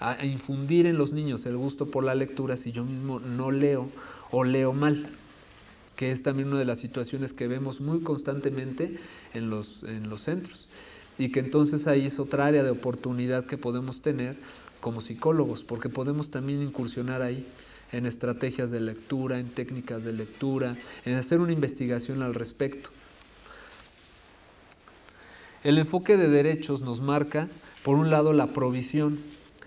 a infundir en los niños el gusto por la lectura si yo mismo no leo o leo mal? Que es también una de las situaciones que vemos muy constantemente en los centros. Y que entonces ahí es otra área de oportunidad que podemos tener como psicólogos, porque podemos también incursionar ahí en estrategias de lectura, en técnicas de lectura, en hacer una investigación al respecto. El enfoque de derechos nos marca, por un lado, la provisión.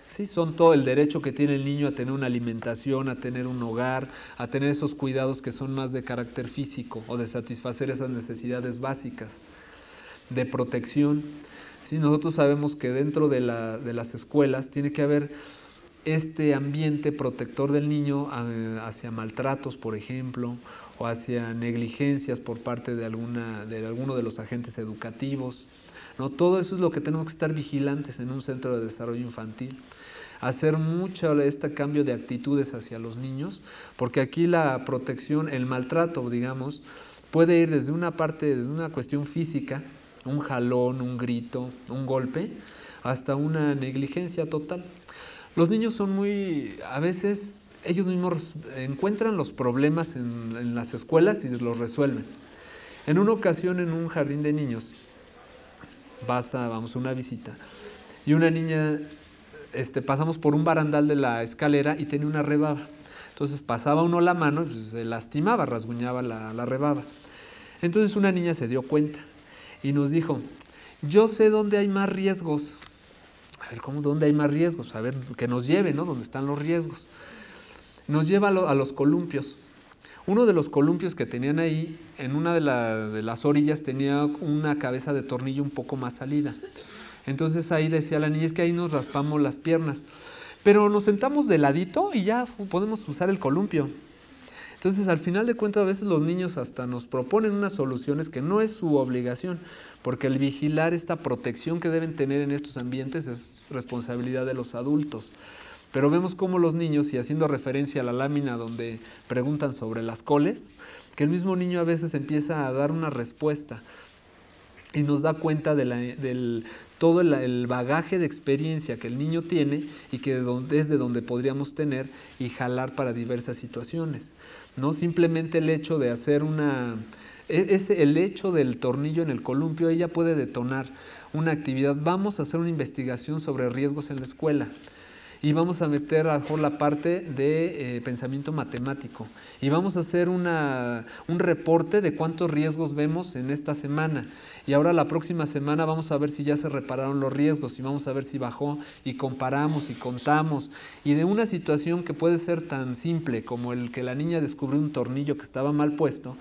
Sí, son todo el derecho que tiene el niño a tener una alimentación, a tener un hogar, a tener esos cuidados que son más de carácter físico o de satisfacer esas necesidades básicas de protección. Sí, nosotros sabemos que dentro de las escuelas tiene que haber este ambiente protector del niño hacia maltratos, por ejemplo, o hacia negligencias por parte de alguno de los agentes educativos, ¿no? Todo eso es lo que tenemos que estar vigilantes en un centro de desarrollo infantil. Hacer mucho este cambio de actitudes hacia los niños, porque aquí la protección, el maltrato, digamos, puede ir desde una cuestión física, un jalón, un grito, un golpe, hasta una negligencia total. Los niños son a veces, ellos mismos encuentran los problemas en las escuelas y los resuelven. En una ocasión, en un jardín de niños, vamos a una visita, y una niña, pasamos por un barandal de la escalera y tenía una rebaba. Entonces pasaba uno la mano y pues, se lastimaba, rasguñaba la rebaba. Entonces una niña se dio cuenta y nos dijo, yo sé dónde hay más riesgos. A ver, ¿cómo? ¿Dónde hay más riesgos? A ver, que nos lleve, ¿no? ¿Dónde están los riesgos? Nos lleva a los columpios. Uno de los columpios que tenían ahí, en una de las orillas, tenía una cabeza de tornillo un poco más salida. Entonces ahí decía la niña, es que ahí nos raspamos las piernas. Pero nos sentamos de ladito y ya podemos usar el columpio. Entonces, al final de cuentas, a veces los niños hasta nos proponen unas soluciones que no es su obligación, porque el vigilar esta protección que deben tener en estos ambientes es responsabilidad de los adultos. Pero vemos cómo los niños, y haciendo referencia a la lámina donde preguntan sobre las coles, que el mismo niño a veces empieza a dar una respuesta y nos da cuenta del todo el bagaje de experiencia que el niño tiene y que es de donde podríamos tener y jalar para diversas situaciones. No simplemente el hecho de hacer el hecho del tornillo en el columpio, ella puede detonar una actividad. Vamos a hacer una investigación sobre riesgos en la escuela. Y vamos a meter a lo mejor la parte de pensamiento matemático. Y vamos a hacer un reporte de cuántos riesgos vemos en esta semana. Y ahora la próxima semana vamos a ver si ya se repararon los riesgos y vamos a ver si bajó y comparamos y contamos. Y de una situación que puede ser tan simple como el que la niña descubrió un tornillo que estaba mal puesto,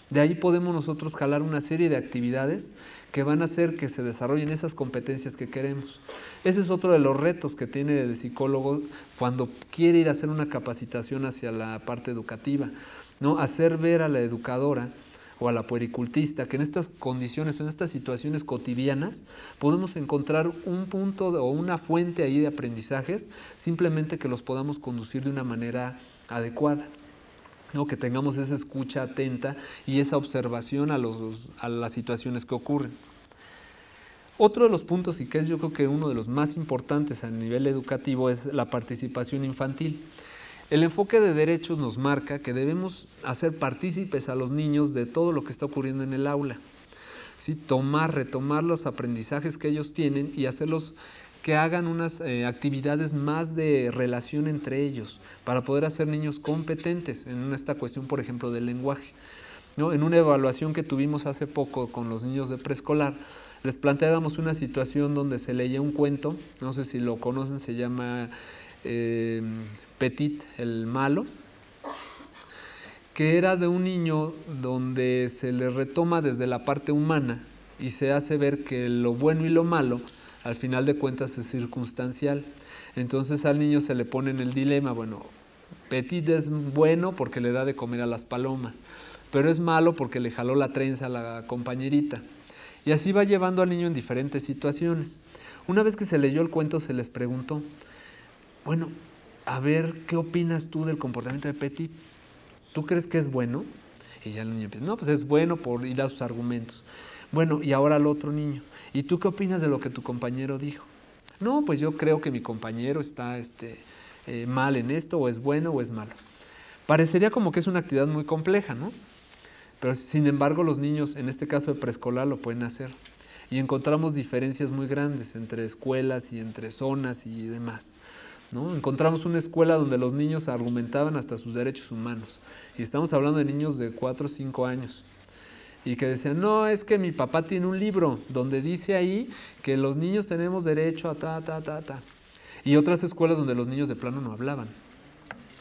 de ahí podemos nosotros jalar una serie de actividades que van a hacer que se desarrollen esas competencias que queremos. Ese es otro de los retos que tiene el psicólogo cuando quiere ir a hacer una capacitación hacia la parte educativa, ¿no? Hacer ver a la educadora o a la puericultista que en estas condiciones, en estas situaciones cotidianas, podemos encontrar un punto o una fuente ahí de aprendizajes, simplemente que los podamos conducir de una manera adecuada. ¿No? Que tengamos esa escucha atenta y esa observación a las situaciones que ocurren. Otro de los puntos, y que es yo creo que uno de los más importantes a nivel educativo, es la participación infantil. El enfoque de derechos nos marca que debemos hacer partícipes a los niños de todo lo que está ocurriendo en el aula. ¿Sí? Retomar los aprendizajes que ellos tienen y hacerlos que hagan unas actividades más de relación entre ellos para poder hacer niños competentes en esta cuestión, por ejemplo, del lenguaje, ¿no? En una evaluación que tuvimos hace poco con los niños de preescolar, les planteábamos una situación donde se leía un cuento, no sé si lo conocen, se llama Petit el malo, que era de un niño donde se le retoma desde la parte humana y se hace ver que lo bueno y lo malo al final de cuentas es circunstancial. Entonces al niño se le pone en el dilema, bueno, Petit es bueno porque le da de comer a las palomas, pero es malo porque le jaló la trenza a la compañerita. Y así va llevando al niño en diferentes situaciones. Una vez que se leyó el cuento se les preguntó, bueno, a ver, ¿qué opinas tú del comportamiento de Petit? ¿Tú crees que es bueno? Y ya el niño empieza, no, pues es bueno y da sus argumentos. Bueno, y ahora al otro niño, ¿y tú qué opinas de lo que tu compañero dijo? No, pues yo creo que mi compañero está mal en esto, o es bueno o es malo. Parecería como que es una actividad muy compleja, ¿no? Pero sin embargo los niños, en este caso de preescolar, lo pueden hacer. Y encontramos diferencias muy grandes entre escuelas y entre zonas y demás, ¿no? Encontramos una escuela donde los niños argumentaban hasta sus derechos humanos. Y estamos hablando de niños de 4 o 5 años. Y que decían, no, es que mi papá tiene un libro donde dice ahí que los niños tenemos derecho a ta. Y otras escuelas donde los niños de plano no hablaban.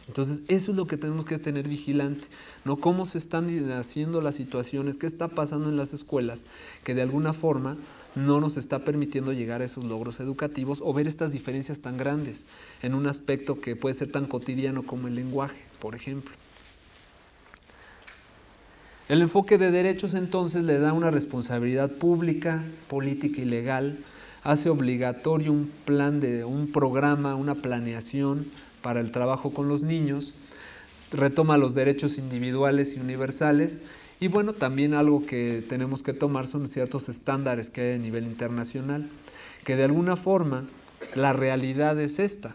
Entonces, eso es lo que tenemos que tener vigilante, ¿no? Cómo se están haciendo las situaciones, qué está pasando en las escuelas, que de alguna forma no nos está permitiendo llegar a esos logros educativos o ver estas diferencias tan grandes en un aspecto que puede ser tan cotidiano como el lenguaje, por ejemplo. El enfoque de derechos entonces le da una responsabilidad pública, política y legal, hace obligatorio un programa, una planeación para el trabajo con los niños, retoma los derechos individuales y universales y bueno, también algo que tenemos que tomar son ciertos estándares que hay a nivel internacional, que de alguna forma la realidad es esta,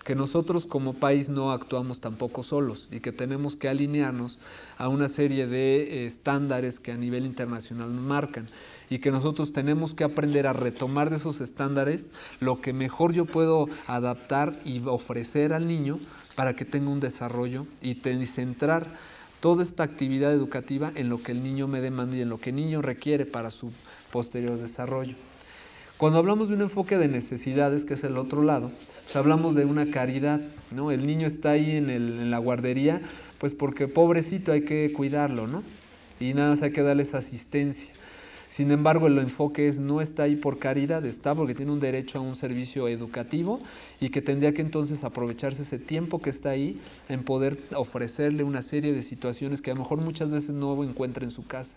que nosotros como país no actuamos tampoco solos y que tenemos que alinearnos a una serie de estándares que a nivel internacional nos marcan y que nosotros tenemos que aprender a retomar de esos estándares lo que mejor yo puedo adaptar y ofrecer al niño para que tenga un desarrollo y centrar toda esta actividad educativa en lo que el niño me demanda y en lo que el niño requiere para su posterior desarrollo. Cuando hablamos de un enfoque de necesidades, que es el otro lado, pues hablamos de una caridad, ¿no? El niño está ahí en la guardería, pues porque pobrecito hay que cuidarlo, ¿no? Y nada más hay que darles asistencia. Sin embargo, el enfoque no está ahí por caridad, está porque tiene un derecho a un servicio educativo y que tendría que entonces aprovecharse ese tiempo que está ahí en poder ofrecerle una serie de situaciones que a lo mejor muchas veces no encuentra en su casa.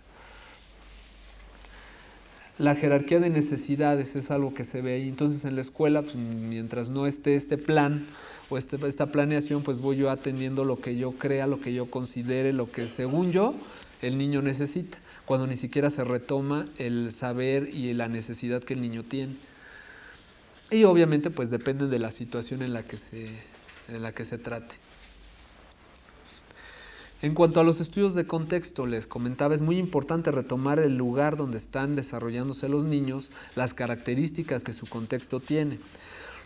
La jerarquía de necesidades es algo que se ve ahí. Entonces en la escuela, pues, mientras no esté este plan o esta planeación, pues voy yo atendiendo lo que yo crea, lo que yo considere, lo que según yo el niño necesita, cuando ni siquiera se retoma el saber y la necesidad que el niño tiene. Y obviamente pues depende de la situación en la que se trate. En cuanto a los estudios de contexto, les comentaba, es muy importante retomar el lugar donde están desarrollándose los niños, las características que su contexto tiene,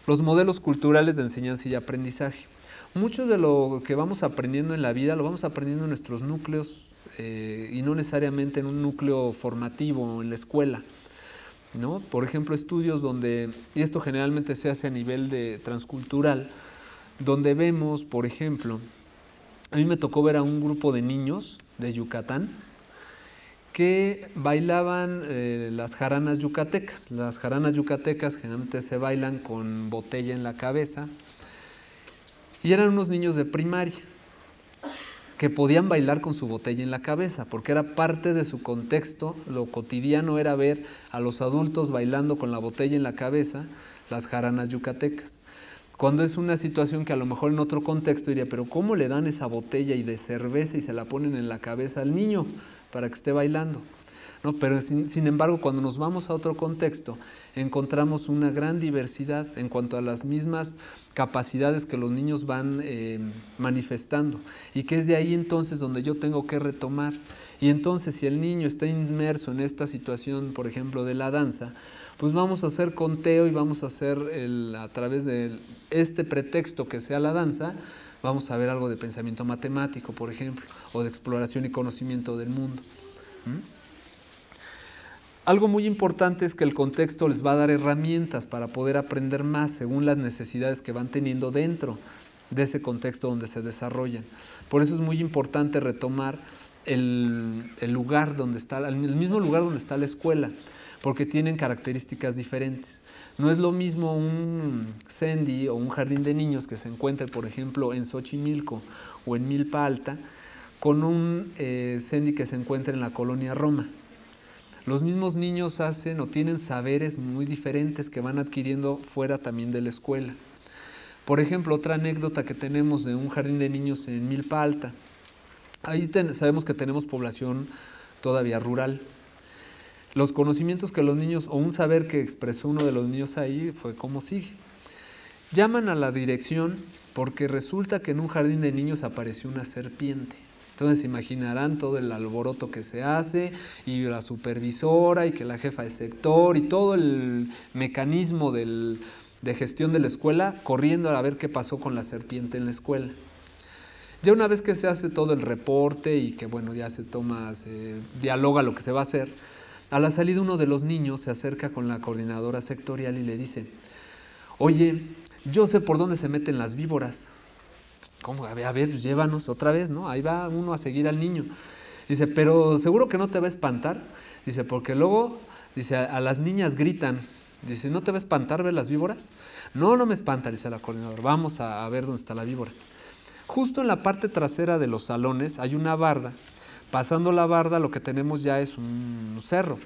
los modelos culturales de enseñanza y aprendizaje. Mucho de lo que vamos aprendiendo en la vida lo vamos aprendiendo en nuestros núcleos y no necesariamente en un núcleo formativo en la escuela, ¿no? Por ejemplo, estudios donde, y esto generalmente se hace a nivel de transcultural, donde vemos, por ejemplo, a mí me tocó ver a un grupo de niños de Yucatán que bailaban las jaranas yucatecas. Las jaranas yucatecas generalmente se bailan con botella en la cabeza y eran unos niños de primaria que podían bailar con su botella en la cabeza porque era parte de su contexto. Lo cotidiano era ver a los adultos bailando con la botella en la cabeza las jaranas yucatecas. Cuando es una situación que a lo mejor en otro contexto diría, pero ¿cómo le dan esa botella y de cerveza y se la ponen en la cabeza al niño para que esté bailando? ¿No? Pero sin embargo, cuando nos vamos a otro contexto, encontramos una gran diversidad en cuanto a las mismas capacidades que los niños van manifestando, y que es de ahí entonces donde yo tengo que retomar. Y entonces si el niño está inmerso en esta situación, por ejemplo, de la danza, pues vamos a hacer conteo y vamos a hacer a través de este pretexto que sea la danza, vamos a ver algo de pensamiento matemático, por ejemplo, o de exploración y conocimiento del mundo. Algo muy importante es que el contexto les va a dar herramientas para poder aprender más según las necesidades que van teniendo dentro de ese contexto donde se desarrollan. Por eso es muy importante retomar el lugar donde está, el mismo lugar donde está la escuela, porque tienen características diferentes. No es lo mismo un CENDI o un jardín de niños que se encuentre, por ejemplo, en Xochimilco o en Milpa Alta, con un CENDI que se encuentre en la colonia Roma. Los mismos niños hacen o tienen saberes muy diferentes que van adquiriendo fuera también de la escuela. Por ejemplo, otra anécdota que tenemos de un jardín de niños en Milpa Alta. Ahí sabemos que tenemos población todavía rural. Los conocimientos que los niños, o un saber que expresó uno de los niños ahí, fue como sigue. Llaman a la dirección porque resulta que en un jardín de niños apareció una serpiente. Entonces imaginarán todo el alboroto que se hace, y la supervisora, y que la jefa de sector, y todo el mecanismo de gestión de la escuela, corriendo a ver qué pasó con la serpiente en la escuela. Ya una vez que se hace todo el reporte y que bueno, ya se dialoga lo que se va a hacer, a la salida uno de los niños se acerca con la coordinadora sectorial y le dice, oye, yo sé por dónde se meten las víboras. ¿Cómo? A ver, pues llévanos otra vez, ¿no? Ahí va uno a seguir al niño. Dice, pero seguro que no te va a espantar. Dice, porque luego, dice, a las niñas gritan. Dice, ¿no te va a espantar ver las víboras? No, no me espanta, dice la coordinadora. Vamos a ver dónde está la víbora. Justo en la parte trasera de los salones hay una barda. Pasando la barda lo que tenemos ya es un cerro.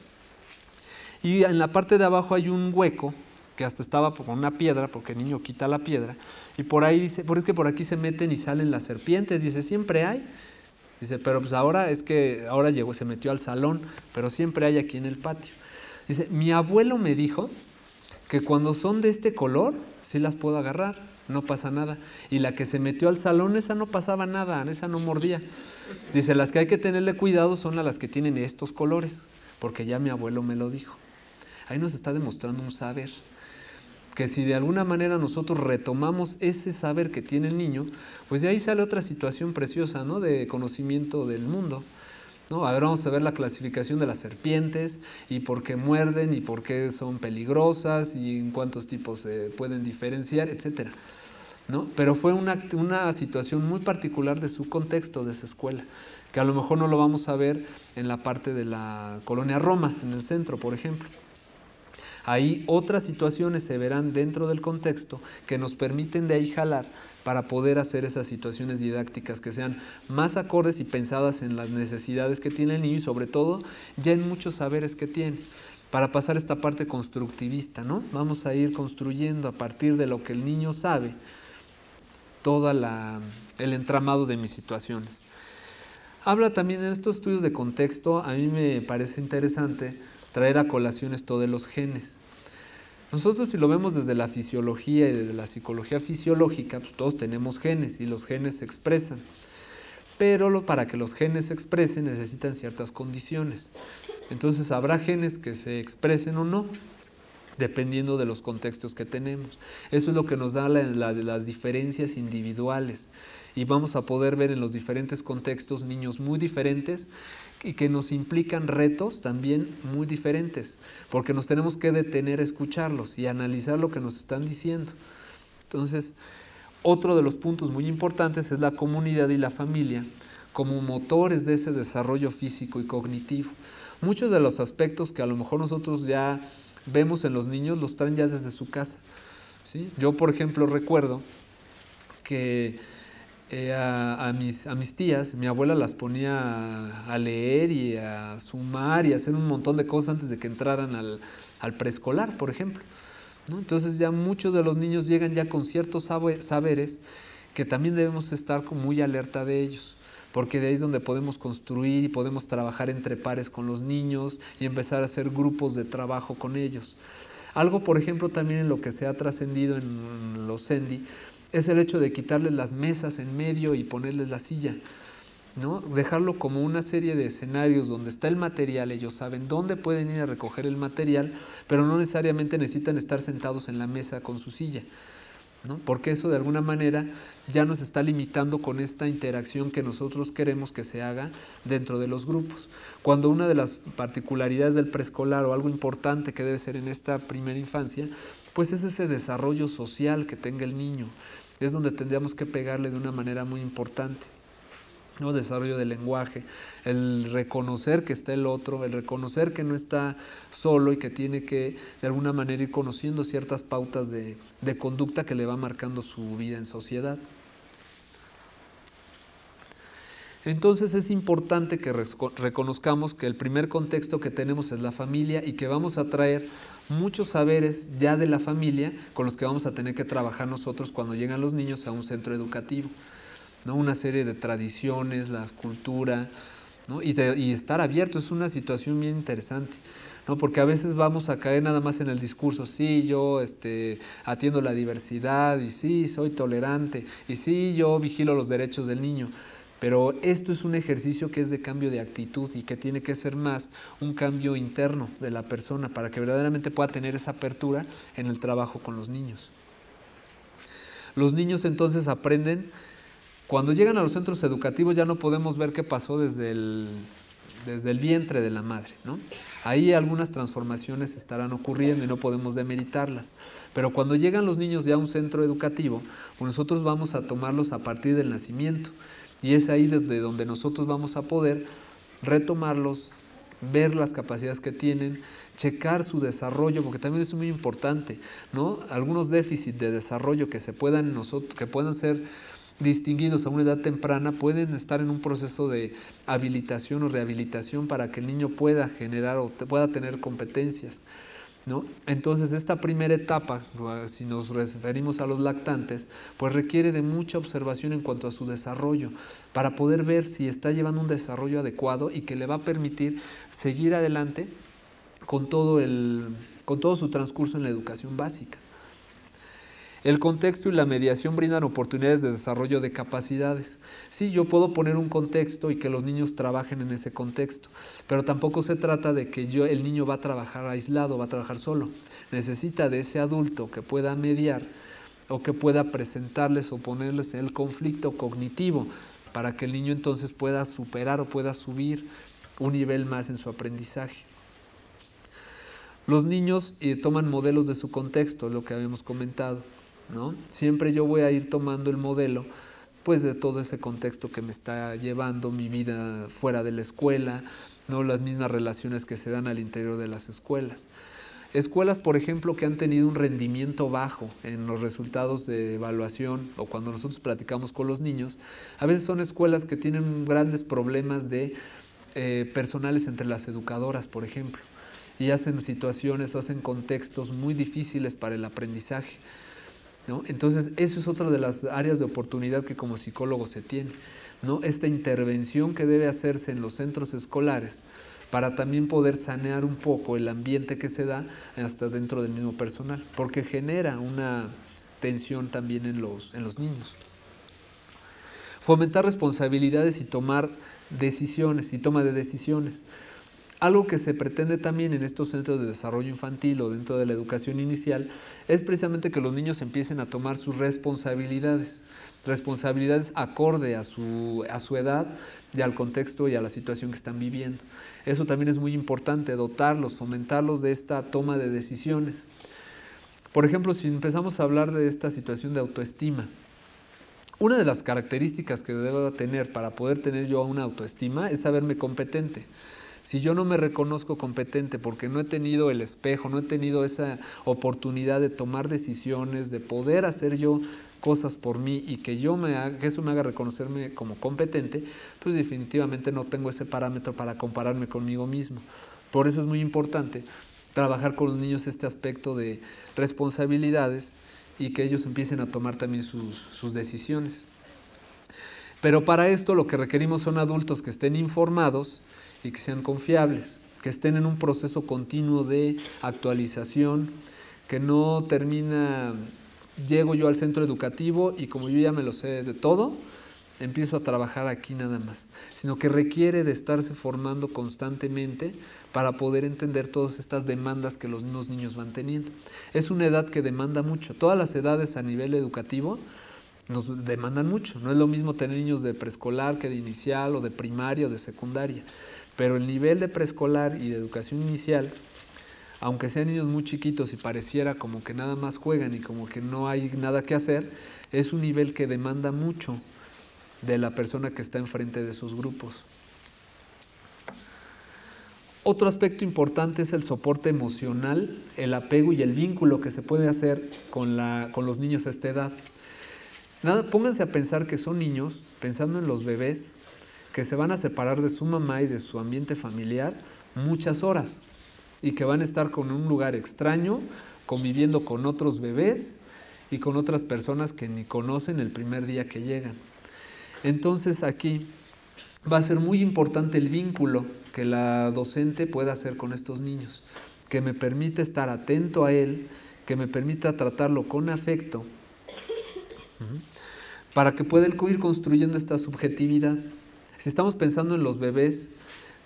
Y en la parte de abajo hay un hueco que hasta estaba con una piedra, porque el niño quita la piedra, y por ahí dice, porque es que por aquí se meten y salen las serpientes, dice, siempre hay. Dice, pero pues ahora llegó, se metió al salón, pero siempre hay aquí en el patio. Dice, mi abuelo me dijo que cuando son de este color, sí las puedo agarrar, no pasa nada. Y la que se metió al salón, esa no pasaba nada, esa no mordía. Dice, las que hay que tenerle cuidado son a las que tienen estos colores, porque ya mi abuelo me lo dijo. Ahí nos está demostrando un saber, que si de alguna manera nosotros retomamos ese saber que tiene el niño, pues de ahí sale otra situación preciosa, ¿no? De conocimiento del mundo, ¿no? A ver, vamos a ver la clasificación de las serpientes, y por qué muerden, y por qué son peligrosas, y en cuántos tipos se pueden diferenciar, etcétera, ¿no? Pero fue una situación muy particular de su contexto, de esa escuela, que a lo mejor no lo vamos a ver en la parte de la colonia Roma, en el centro, por ejemplo. Ahí otras situaciones se verán dentro del contexto que nos permiten de ahí jalar para poder hacer esas situaciones didácticas que sean más acordes y pensadas en las necesidades que tiene el niño y sobre todo ya en muchos saberes que tiene, para pasar esta parte constructivista, ¿no? Vamos a ir construyendo a partir de lo que el niño sabe todo el entramado de mis situaciones. Habla también en estos estudios de contexto, a mí me parece interesante traer a colación esto de los genes. Nosotros, si lo vemos desde la fisiología y desde la psicología fisiológica, pues todos tenemos genes y los genes se expresan. Pero para que los genes se expresen necesitan ciertas condiciones. Entonces habrá genes que se expresen o no, dependiendo de los contextos que tenemos. Eso es lo que nos da las diferencias individuales. Y vamos a poder ver en los diferentes contextos niños muy diferentes y que nos implican retos también muy diferentes, porque nos tenemos que detener a escucharlos y analizar lo que nos están diciendo. Entonces, otro de los puntos muy importantes es la comunidad y la familia como motores de ese desarrollo físico y cognitivo. Muchos de los aspectos que a lo mejor nosotros ya vemos en los niños los traen ya desde su casa, ¿sí? Yo, por ejemplo, recuerdo que a mis tías, mi abuela las ponía a leer y a sumar y a hacer un montón de cosas antes de que entraran al preescolar, por ejemplo, ¿no? Entonces ya muchos de los niños llegan ya con ciertos saberes que también debemos estar muy alerta de ellos, porque de ahí es donde podemos construir y podemos trabajar entre pares con los niños y empezar a hacer grupos de trabajo con ellos. Algo, por ejemplo, también en lo que se ha trascendido en los CENDI es el hecho de quitarles las mesas en medio y ponerles la silla, ¿no? Dejarlo como una serie de escenarios donde está el material, ellos saben dónde pueden ir a recoger el material, pero no necesariamente necesitan estar sentados en la mesa con su silla, ¿no? Porque eso de alguna manera ya nos está limitando con esta interacción que nosotros queremos que se haga dentro de los grupos. Cuando una de las particularidades del preescolar o algo importante que debe ser en esta primera infancia, pues es ese desarrollo social que tenga el niño. Es donde tendríamos que pegarle de una manera muy importante, ¿no? Desarrollo del lenguaje, el reconocer que está el otro, el reconocer que no está solo y que tiene que de alguna manera ir conociendo ciertas pautas de conducta que le va marcando su vida en sociedad. Entonces es importante que reconozcamos que el primer contexto que tenemos es la familia y que vamos a traer muchos saberes ya de la familia con los que vamos a tener que trabajar nosotros cuando llegan los niños a un centro educativo, ¿no? Una serie de tradiciones, la cultura, ¿no? y estar abierto es una situación bien interesante, ¿no? Porque a veces vamos a caer nada más en el discurso, sí, yo atiendo la diversidad, y sí, soy tolerante, y sí, yo vigilo los derechos del niño. Pero esto es un ejercicio que es de cambio de actitud y que tiene que ser más un cambio interno de la persona para que verdaderamente pueda tener esa apertura en el trabajo con los niños. Los niños entonces aprenden, cuando llegan a los centros educativos ya no podemos ver qué pasó desde el vientre de la madre, ¿no? Ahí algunas transformaciones estarán ocurriendo y no podemos demeritarlas. Pero cuando llegan los niños ya a un centro educativo, pues nosotros vamos a tomarlos a partir del nacimiento. Y es ahí desde donde nosotros vamos a poder retomarlos, ver las capacidades que tienen, checar su desarrollo, porque también es muy importante, ¿no? Algunos déficits de desarrollo que puedan ser distinguidos a una edad temprana pueden estar en un proceso de habilitación o rehabilitación para que el niño pueda generar o pueda tener competencias, ¿no? Entonces esta primera etapa, si nos referimos a los lactantes, pues requiere de mucha observación en cuanto a su desarrollo para poder ver si está llevando un desarrollo adecuado y que le va a permitir seguir adelante con todo su transcurso en la educación básica. El contexto y la mediación brindan oportunidades de desarrollo de capacidades. Sí, yo puedo poner un contexto y que los niños trabajen en ese contexto, pero tampoco se trata de que el niño va a trabajar aislado, va a trabajar solo. Necesita de ese adulto que pueda mediar o que pueda presentarles o ponerles el conflicto cognitivo para que el niño entonces pueda superar o pueda subir un nivel más en su aprendizaje. Los niños toman modelos de su contexto, es lo que habíamos comentado, ¿no? Siempre yo voy a ir tomando el modelo pues de todo ese contexto que me está llevando mi vida fuera de la escuela, ¿no? Las mismas relaciones que se dan al interior de las escuelas. Escuelas, por ejemplo, que han tenido un rendimiento bajo en los resultados de evaluación o cuando nosotros platicamos con los niños, a veces son escuelas que tienen grandes problemas de personales entre las educadoras, por ejemplo, y hacen situaciones o hacen contextos muy difíciles para el aprendizaje, ¿no? Entonces, eso es otra de las áreas de oportunidad que como psicólogo se tiene, ¿no? Esta intervención que debe hacerse en los centros escolares para también poder sanear un poco el ambiente que se da hasta dentro del mismo personal, porque genera una tensión también en los niños. Fomentar responsabilidades y tomar decisiones y toma de decisiones. Algo que se pretende también en estos centros de desarrollo infantil o dentro de la educación inicial es precisamente que los niños empiecen a tomar sus responsabilidades acorde a su edad y al contexto y a la situación que están viviendo. Eso también es muy importante, dotarlos, fomentarlos de esta toma de decisiones. Por ejemplo, si empezamos a hablar de esta situación de autoestima, una de las características que debo tener para poder tener yo una autoestima es saberme competente. Si yo no me reconozco competente porque no he tenido el espejo, no he tenido esa oportunidad de tomar decisiones, de poder hacer yo cosas por mí y que eso me haga reconocerme como competente, pues definitivamente no tengo ese parámetro para compararme conmigo mismo. Por eso es muy importante trabajar con los niños este aspecto de responsabilidades y que ellos empiecen a tomar también sus decisiones. Pero para esto lo que requerimos son adultos que estén informados y que sean confiables, que estén en un proceso continuo de actualización, que no termina, llego yo al centro educativo y como yo ya me lo sé de todo, empiezo a trabajar aquí nada más, sino que requiere de estarse formando constantemente para poder entender todas estas demandas que los mismos niños van teniendo. Es una edad que demanda mucho, todas las edades a nivel educativo nos demandan mucho, no es lo mismo tener niños de preescolar que de inicial o de primaria o de secundaria, pero el nivel de preescolar y de educación inicial, aunque sean niños muy chiquitos y pareciera como que nada más juegan y como que no hay nada que hacer, es un nivel que demanda mucho de la persona que está enfrente de esos grupos. Otro aspecto importante es el soporte emocional, el apego y el vínculo que se puede hacer con los niños a esta edad. Pónganse a pensar que son niños, pensando en los bebés, que se van a separar de su mamá y de su ambiente familiar muchas horas y que van a estar con un lugar extraño, conviviendo con otros bebés y con otras personas que ni conocen el primer día que llegan. Entonces aquí va a ser muy importante el vínculo que la docente pueda hacer con estos niños, que me permita estar atento a él, que me permita tratarlo con afecto, para que pueda ir construyendo esta subjetividad. Si estamos pensando en los bebés,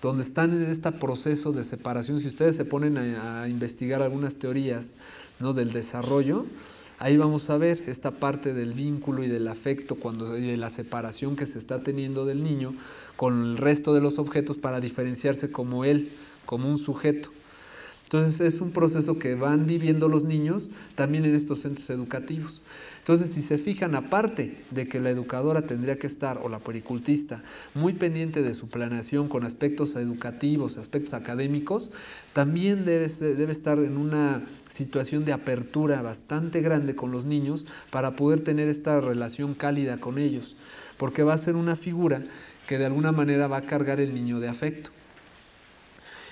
donde están en este proceso de separación, si ustedes se ponen a investigar algunas teorías, ¿no?, del desarrollo, ahí vamos a ver esta parte del vínculo y del afecto y de la separación que se está teniendo del niño con el resto de los objetos para diferenciarse como él, como un sujeto. Entonces es un proceso que van viviendo los niños también en estos centros educativos. Entonces, si se fijan, aparte de que la educadora tendría que estar, o la puericultista, muy pendiente de su planeación con aspectos educativos, aspectos académicos, también debe estar en una situación de apertura bastante grande con los niños para poder tener esta relación cálida con ellos, porque va a ser una figura que de alguna manera va a cargar el niño de afecto.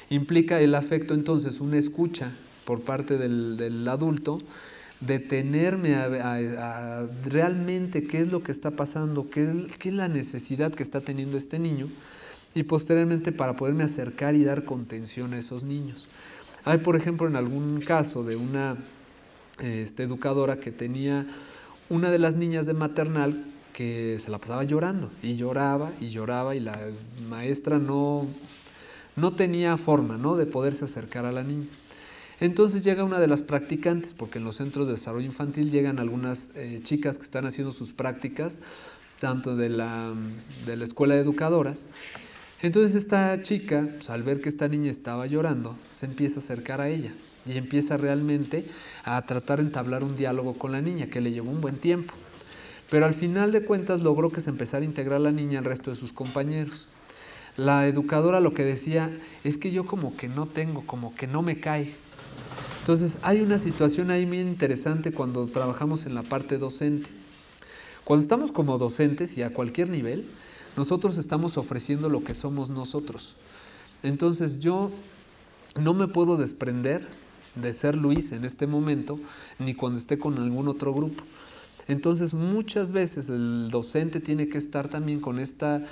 Implica el afecto entonces una escucha por parte del adulto, detenerme a realmente qué es lo que está pasando, qué es la necesidad que está teniendo este niño y posteriormente para poderme acercar y dar contención a esos niños. Hay, por ejemplo, en algún caso de una educadora que tenía una de las niñas de maternal que se la pasaba llorando y lloraba y la maestra no tenía forma, ¿no?, de poderse acercar a la niña. Entonces llega una de las practicantes, porque en los centros de desarrollo infantil llegan algunas chicas que están haciendo sus prácticas, tanto de la escuela de educadoras. Entonces esta chica, pues, al ver que esta niña estaba llorando, se empieza a acercar a ella y empieza realmente a tratar de entablar un diálogo con la niña, que le llevó un buen tiempo. pero al final de cuentas logró que se empezara a integrar la niña al resto de sus compañeros. La educadora lo que decía es que yo como que no tengo, como que no me cae. Entonces hay una situación ahí bien interesante cuando trabajamos en la parte docente. Cuando estamos como docentes y a cualquier nivel, nosotros estamos ofreciendo lo que somos nosotros. Entonces yo no me puedo desprender de ser Luis en este momento, ni cuando esté con algún otro grupo. Entonces muchas veces el docente tiene que estar también con esta,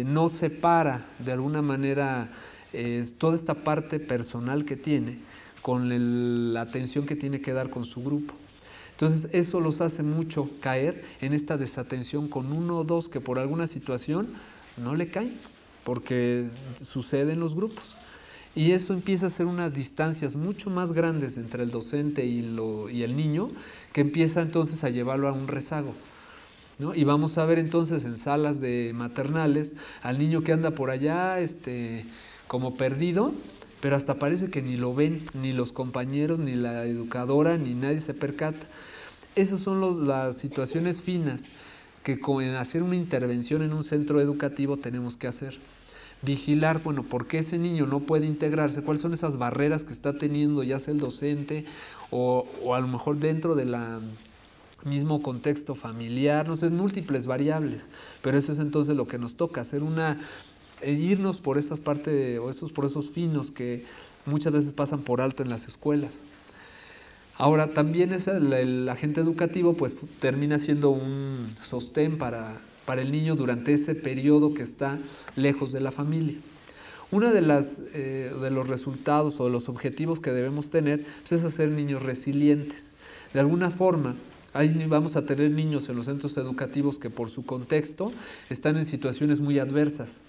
no separa de alguna manera toda esta parte personal que tiene con la atención que tiene que dar con su grupo. Entonces eso los hace mucho caer en esta desatención con uno o dos que por alguna situación no le caen, porque sucede en los grupos. Y eso empieza a ser unas distancias mucho más grandes entre el docente y el niño, que empieza entonces a llevarlo a un rezago, ¿no? Y vamos a ver entonces en salas de maternales al niño que anda por allá como perdido, pero hasta parece que ni lo ven, ni los compañeros, ni la educadora, ni nadie se percata. Esas son las situaciones finas que con hacer una intervención en un centro educativo tenemos que hacer. Vigilar, bueno, por qué ese niño no puede integrarse, cuáles son esas barreras que está teniendo ya sea el docente o a lo mejor dentro del mismo contexto familiar, no sé, múltiples variables, pero eso es entonces lo que nos toca, hacer irnos por esas partes por esos finos que muchas veces pasan por alto en las escuelas. Ahora también el agente educativo pues termina siendo un sostén para el niño durante ese periodo que está lejos de la familia. Uno de los resultados o de los objetivos que debemos tener pues, es hacer niños resilientes. De alguna forma, ahí vamos a tener niños en los centros educativos que por su contexto están en situaciones muy adversas.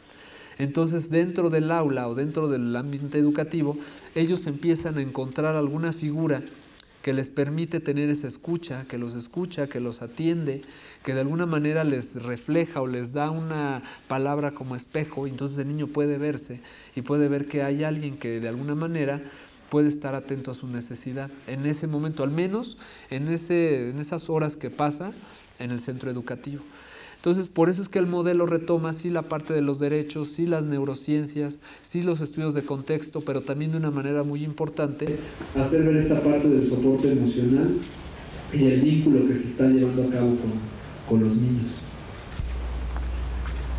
Entonces, dentro del aula o dentro del ambiente educativo, ellos empiezan a encontrar alguna figura que les permite tener esa escucha, que los atiende, que de alguna manera les refleja o les da una palabra como espejo, y entonces el niño puede verse y puede ver que hay alguien que de alguna manera puede estar atento a su necesidad en ese momento, al menos en esas horas que pasa en el centro educativo. Entonces, por eso es que el modelo retoma sí la parte de los derechos, sí las neurociencias, sí los estudios de contexto, pero también de una manera muy importante hacer ver esta parte del soporte emocional y el vínculo que se está llevando a cabo con los niños.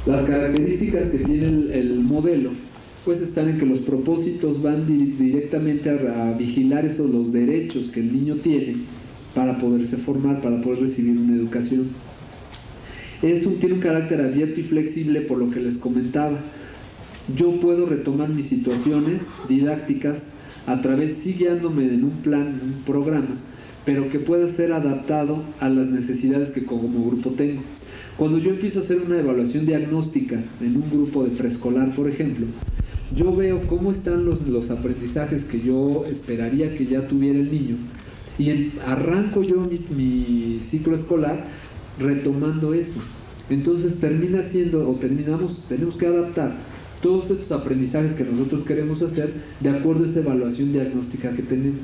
Las características que tiene el modelo pues están en que los propósitos van directamente a vigilar los derechos que el niño tiene para poderse formar, para poder recibir una educación. Tiene un carácter abierto y flexible, por lo que les comentaba. Yo puedo retomar mis situaciones didácticas a través, sí guiándome en un plan, en un programa, pero que pueda ser adaptado a las necesidades que como grupo tengo. Cuando yo empiezo a hacer una evaluación diagnóstica en un grupo de preescolar, por ejemplo, yo veo cómo están los aprendizajes que yo esperaría que ya tuviera el niño y arranco yo mi ciclo escolar retomando eso. Entonces tenemos que adaptar todos estos aprendizajes que nosotros queremos hacer de acuerdo a esa evaluación diagnóstica que tenemos.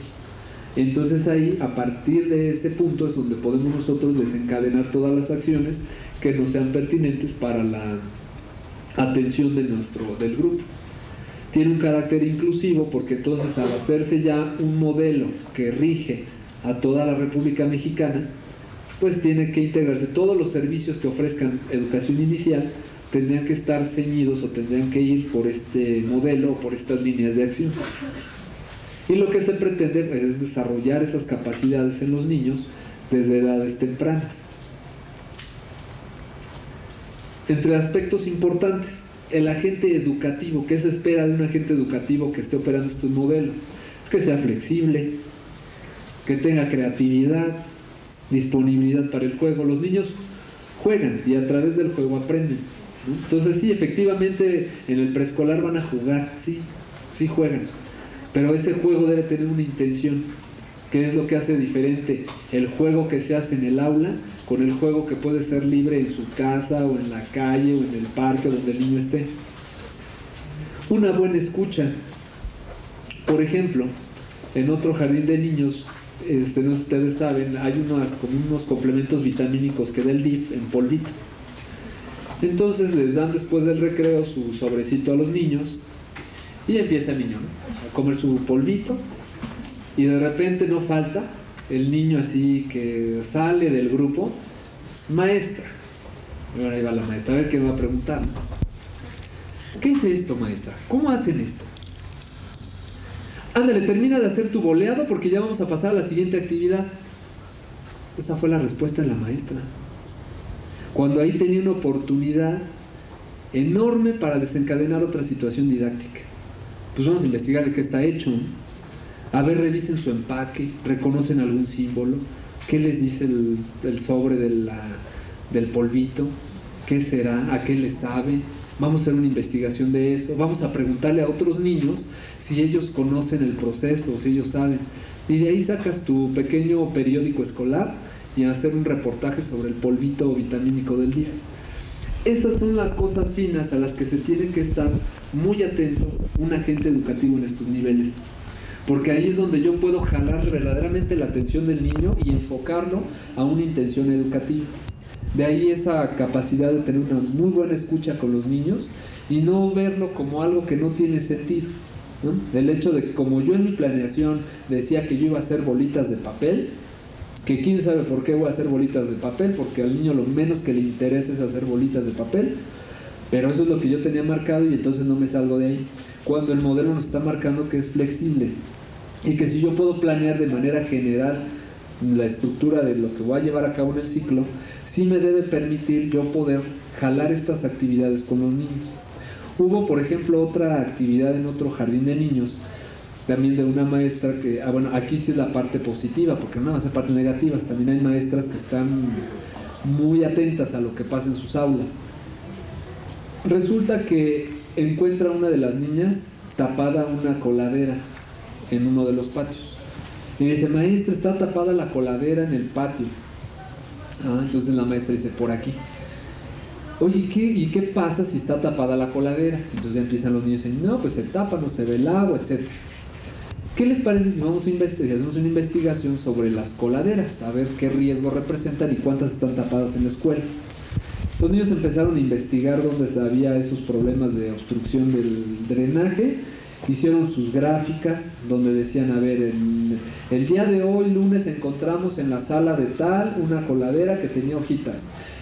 Entonces ahí, a partir de ese punto, es donde podemos nosotros desencadenar todas las acciones que nos sean pertinentes para la atención del grupo. Tiene un carácter inclusivo porque entonces al hacerse ya un modelo que rige a toda la República Mexicana, pues tiene que integrarse. Todos los servicios que ofrezcan educación inicial tendrían que estar ceñidos o tendrían que ir por este modelo o por estas líneas de acción. Y lo que se pretende es desarrollar esas capacidades en los niños desde edades tempranas. Entre aspectos importantes, el agente educativo. ¿Qué se espera de un agente educativo que esté operando estos modelos? Que sea flexible, que tenga creatividad, disponibilidad para el juego. Los niños juegan y a través del juego aprenden, ¿no? Entonces sí, efectivamente en el preescolar van a jugar, sí juegan, pero ese juego debe tener una intención, que es lo que hace diferente el juego que se hace en el aula con el juego que puede ser libre en su casa o en la calle o en el parque donde el niño esté. Una buena escucha. Por ejemplo, en otro jardín de niños no sé si ustedes saben, hay como unos complementos vitamínicos que da el DIF en polvito. Entonces les dan después del recreo su sobrecito a los niños y empieza el niño, ¿no?, a comer su polvito, y de repente no falta el niño así que sale del grupo: maestra. Y ahora ahí va la maestra, a ver qué va a preguntar. ¿Qué es esto, maestra? ¿Cómo hacen esto? Ándale, termina de hacer tu boleado porque ya vamos a pasar a la siguiente actividad. Esa fue la respuesta de la maestra, cuando ahí tenía una oportunidad enorme para desencadenar otra situación didáctica. Pues vamos a investigar de qué está hecho. A ver, revisen su empaque, reconocen algún símbolo, qué les dice el sobre del polvito, qué será, a qué les sabe. Vamos a hacer una investigación de eso, vamos a preguntarle a otros niños si ellos conocen el proceso, si ellos saben. Y de ahí sacas tu pequeño periódico escolar y hacer un reportaje sobre el polvito vitamínico del día. Esas son las cosas finas a las que se tiene que estar muy atento un agente educativo en estos niveles, porque ahí es donde yo puedo jalar verdaderamente la atención del niño y enfocarlo a una intención educativa. De ahí esa capacidad de tener una muy buena escucha con los niños y no verlo como algo que no tiene sentido, ¿no? El hecho de que, como yo en mi planeación decía que yo iba a hacer bolitas de papel, que quién sabe por qué voy a hacer bolitas de papel, porque al niño lo menos que le interesa es hacer bolitas de papel, pero eso es lo que yo tenía marcado y entonces no me salgo de ahí. Cuando el modelo nos está marcando que es flexible y que si yo puedo planear de manera general la estructura de lo que voy a llevar a cabo en el ciclo, sí me debe permitir yo poder jalar estas actividades con los niños. Hubo, por ejemplo, otra actividad en otro jardín de niños, también de una maestra que, bueno, aquí sí es la parte positiva, porque no nada más hay partes negativas, también hay maestras que están muy atentas a lo que pasa en sus aulas. Resulta que encuentra una de las niñas tapada una coladera en uno de los patios. Y dice: maestra, está tapada la coladera en el patio. Entonces la maestra dice: por aquí. Oye, ¿y qué pasa si está tapada la coladera? Entonces ya empiezan los niños a decir: no, pues se tapa, no se ve el agua, etc. ¿Qué les parece si vamos a investigar, si hacemos una investigación sobre las coladeras? A ver qué riesgo representan y cuántas están tapadas en la escuela. Los niños empezaron a investigar dónde había esos problemas de obstrucción del drenaje. Hicieron sus gráficas donde decían: a ver, el día de hoy, lunes, encontramos en la sala de tal una coladera que tenía hojitas,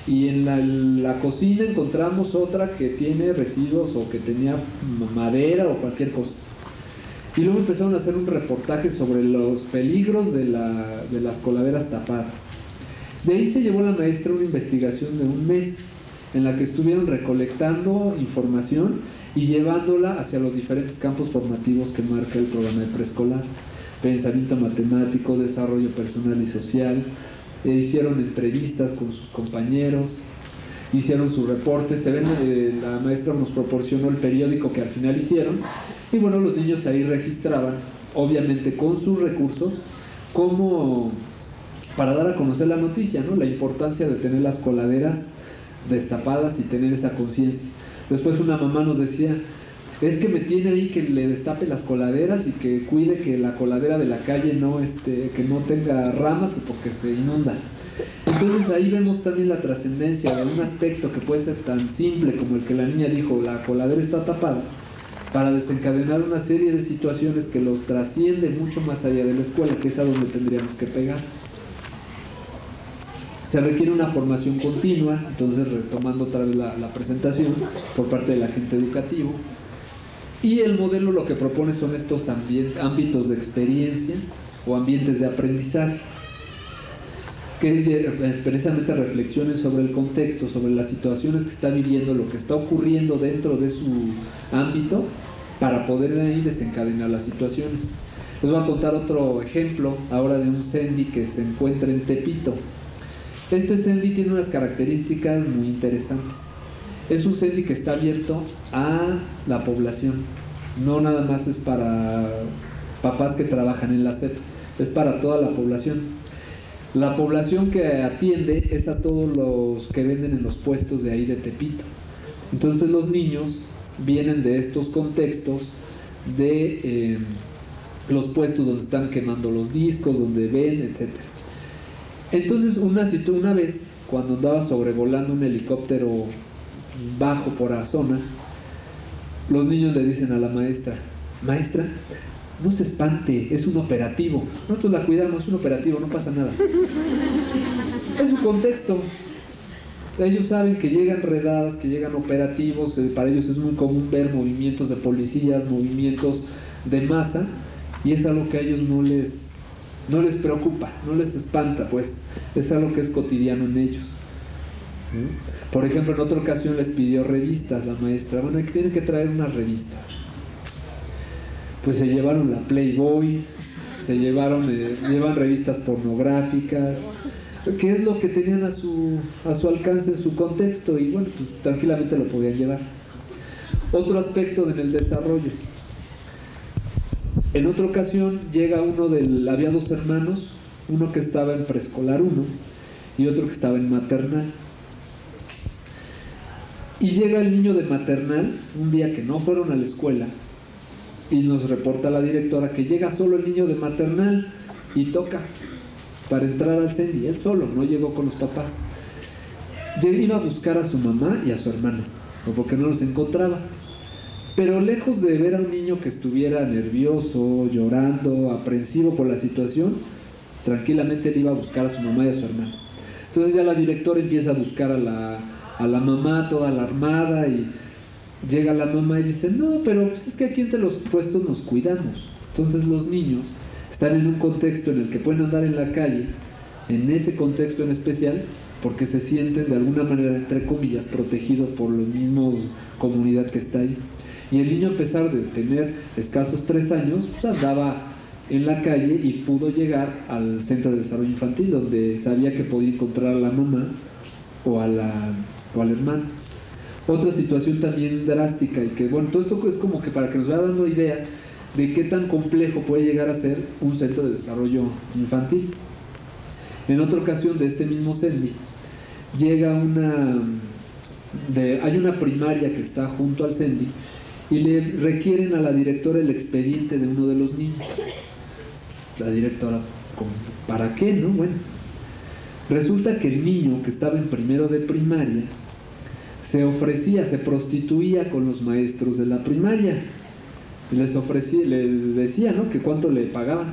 y en la cocina encontramos otra que tiene residuos o que tenía madera o cualquier cosa. Y luego empezaron a hacer un reportaje sobre los peligros de las coladeras tapadas. De ahí se llevó la maestra una investigación de un mes en la que estuvieron recolectando información y llevándola hacia los diferentes campos formativos que marca el programa de preescolar: pensamiento matemático, desarrollo personal y social. Hicieron entrevistas con sus compañeros, hicieron sus reportes. Se ven, la maestra nos proporcionó el periódico que al final hicieron, y bueno, los niños ahí registraban, obviamente con sus recursos, como para dar a conocer la noticia, ¿no? La importancia de tener las coladeras destapadas y tener esa conciencia. Después una mamá nos decía: es que me tiene ahí que le destape las coladeras y que cuide que la coladera de la calle que no tenga ramas porque se inunda. Entonces ahí vemos también la trascendencia de un aspecto que puede ser tan simple como el que la niña dijo: la coladera está tapada, para desencadenar una serie de situaciones que los trascienden mucho más allá de la escuela, que es a donde tendríamos que pegar. Se requiere una formación continua. Entonces, retomando otra vez la presentación por parte del agente educativo, y el modelo lo que propone son estos ámbitos de experiencia o ambientes de aprendizaje, que precisamente reflexionen sobre el contexto, sobre las situaciones que está viviendo, lo que está ocurriendo dentro de su ámbito, para poder de ahí desencadenar las situaciones. Les voy a contar otro ejemplo ahora de un CENDI que se encuentra en Tepito. Este CENDI tiene unas características muy interesantes. Es un CENDI que está abierto a la población, no nada más es para papás que trabajan en la SEP, es para toda la población. La población que atiende es a todos los que venden en los puestos de ahí de Tepito. Entonces los niños vienen de estos contextos de los puestos donde están quemando los discos, donde ven, etc. Entonces una vez, cuando andaba sobrevolando un helicóptero bajo por la zona, los niños le dicen a la maestra: maestra, no se espante, es un operativo, nosotros la cuidamos, es un operativo, no pasa nada. Es su contexto. Ellos saben que llegan redadas, que llegan operativos, para ellos es muy común ver movimientos de policías, movimientos de masa, y es algo que a ellos no les preocupa, no les espanta, pues es algo que es cotidiano en ellos. Por ejemplo, en otra ocasión les pidió revistas la maestra. Bueno, aquí tienen que traer unas revistas. Pues se llevaron la Playboy, llevan revistas pornográficas, que es lo que tenían a su alcance en su contexto, y bueno, pues tranquilamente lo podían llevar. Otro aspecto en el desarrollo. En otra ocasión llega había dos hermanos, uno que estaba en preescolar 1 y otro que estaba en maternal. Y llega el niño de maternal un día que no fueron a la escuela, y nos reporta la directora que llega solo el niño de maternal y toca para entrar al CENDI, él solo, no llegó con los papás. Iba a buscar a su mamá y a su hermano, porque no los encontraba. Pero lejos de ver a un niño que estuviera nervioso, llorando, aprensivo por la situación, tranquilamente él iba a buscar a su mamá y a su hermano. Entonces ya la directora empieza a buscar a la mamá toda alarmada, y llega la mamá y dice: no, pero pues es que aquí entre los puestos nos cuidamos. Entonces los niños están en un contexto en el que pueden andar en la calle, en ese contexto en especial, porque se sienten de alguna manera, entre comillas, protegidos por los mismos comunidad que está ahí. Y el niño, a pesar de tener escasos 3 años, pues andaba en la calle y pudo llegar al centro de desarrollo infantil, donde sabía que podía encontrar a la mamá o al hermano. Otra situación también drástica, y que bueno, todo esto es como que para que nos vaya dando idea de qué tan complejo puede llegar a ser un centro de desarrollo infantil. En otra ocasión de este mismo CENDI, hay una primaria que está junto al CENDI, y le requieren a la directora el expediente de uno de los niños. La directora, ¿para qué, no? Bueno, resulta que el niño que estaba en primero de primaria se prostituía con los maestros de la primaria. Les decía, ¿no?, que cuánto le pagaban.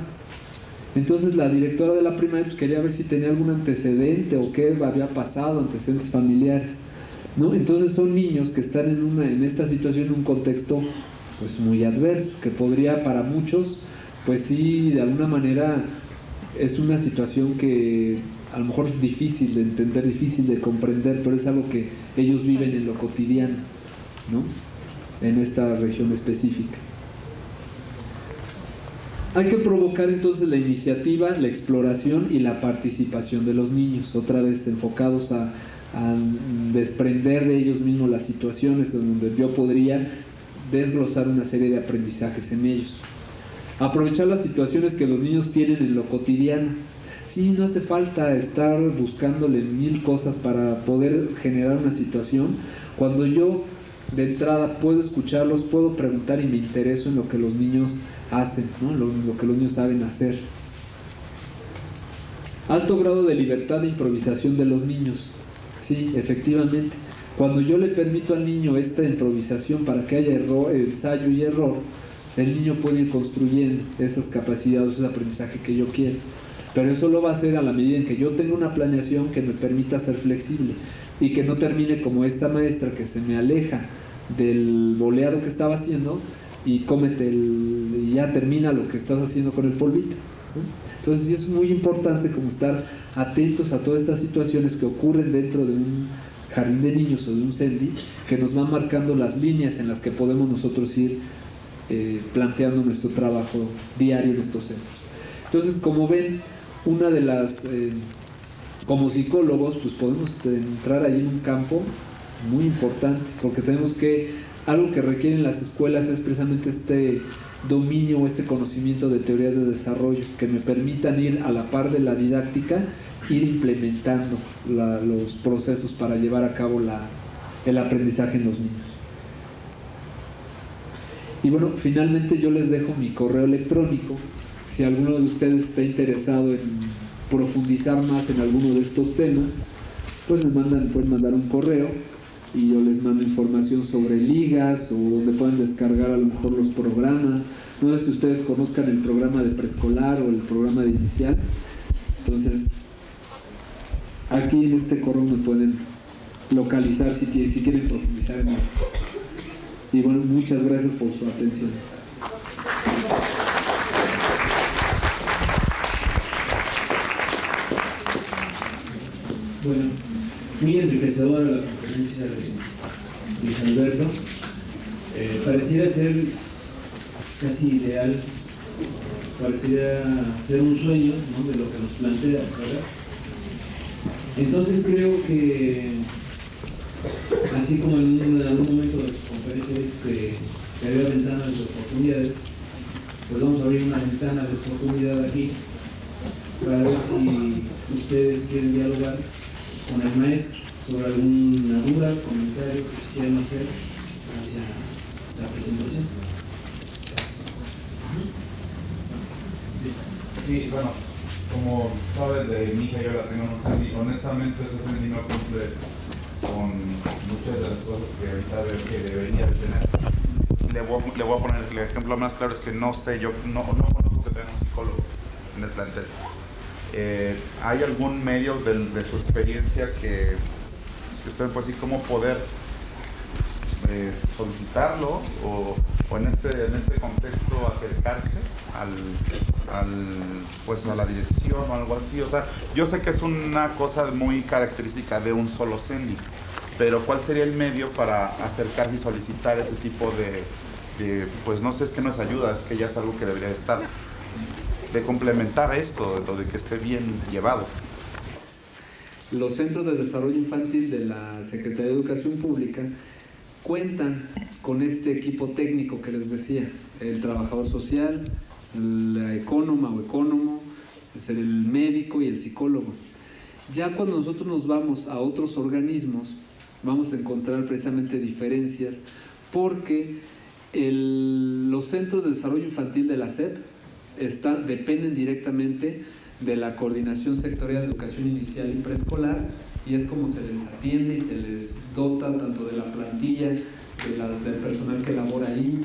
Entonces la directora de la primaria pues quería ver si tenía algún antecedente o qué había pasado, antecedentes familiares, ¿no? Entonces son niños que están en esta situación, en un contexto pues muy adverso, que podría para muchos, pues sí, de alguna manera es una situación que a lo mejor es difícil de entender, difícil de comprender, pero es algo que ellos viven en lo cotidiano, ¿no?, en esta región específica. Hay que provocar entonces la iniciativa, la exploración y la participación de los niños, otra vez enfocados a desprender de ellos mismos las situaciones donde yo podría desglosar una serie de aprendizajes en ellos. Aprovechar las situaciones que los niños tienen en lo cotidiano. Sí, no hace falta estar buscándole 1000 cosas para poder generar una situación. Cuando yo de entrada puedo escucharlos, puedo preguntar y me intereso en lo que los niños hacen, ¿no?, lo que los niños saben hacer. Alto grado de libertad de improvisación de los niños. Sí, efectivamente. Cuando yo le permito al niño esta improvisación para que haya ensayo y error, el niño puede ir construyendo esas capacidades, ese aprendizaje que yo quiero. Pero eso lo va a hacer a la medida en que yo tenga una planeación que me permita ser flexible y que no termine como esta maestra que se me aleja del boleado que estaba haciendo y y ya termina lo que estás haciendo con el polvito, ¿no? Entonces sí es muy importante como estar atentos a todas estas situaciones que ocurren dentro de un jardín de niños o de un CENDI, que nos van marcando las líneas en las que podemos nosotros ir planteando nuestro trabajo diario en estos centros. Entonces, como ven, una de las como psicólogos pues podemos entrar ahí en un campo muy importante, porque tenemos algo que requieren las escuelas es precisamente este dominio o este conocimiento de teorías de desarrollo que me permitan ir a la par de la didáctica, ir implementando los procesos para llevar a cabo el aprendizaje en los niños. Y bueno, finalmente yo les dejo mi correo electrónico. Si alguno de ustedes está interesado en profundizar más en alguno de estos temas, pues pueden mandar un correo y yo les mando información sobre ligas o donde puedan descargar a lo mejor los programas. No sé si ustedes conozcan el programa de preescolar o el programa de inicial. Entonces, aquí en este correo me pueden localizar si quieren profundizar en más. Y bueno, muchas gracias por su atención. Bueno, muy enriquecedora la conferencia de Luis Alberto. Pareciera ser casi ideal, pareciera ser un sueño, ¿no?, de lo que nos plantea, ¿verdad? Entonces creo que, así como en algún momento de su conferencia que había ventanas de oportunidades, pues vamos a abrir una ventana de oportunidad aquí para ver si ustedes quieren dialogar con el maestro sobre alguna duda, comentario que quisieran hacer hacia la presentación. Sí, bueno, como sabes, de mi hija yo la tengo en un Sendy. Honestamente, ese Sendy no cumple con muchas de las cosas que ahorita veo que debería de tener. Le voy a poner el ejemplo más claro, es que no sé, yo no conozco que tenga un psicólogo en el plantel. ¿Hay algún medio de su experiencia que usted puede decir cómo poder solicitarlo o en este contexto acercarse pues a la dirección o algo así? O sea, yo sé que es una cosa muy característica de un solo Sendy, pero ¿cuál sería el medio para acercarse y solicitar ese tipo de pues no sé, es que no es ayuda, es que ya es algo que debería de estar, de complementar esto, de que esté bien llevado? Los centros de desarrollo infantil de la Secretaría de Educación Pública cuentan con este equipo técnico que les decía, el trabajador social, la ecónoma o ecónomo, es el médico y el psicólogo. Ya cuando nosotros nos vamos a otros organismos, vamos a encontrar precisamente diferencias, porque los centros de desarrollo infantil de la SEP dependen directamente de la Coordinación Sectorial de Educación Inicial y Preescolar, y es como se les atiende y se les dota tanto de la plantilla, del personal que labora ahí,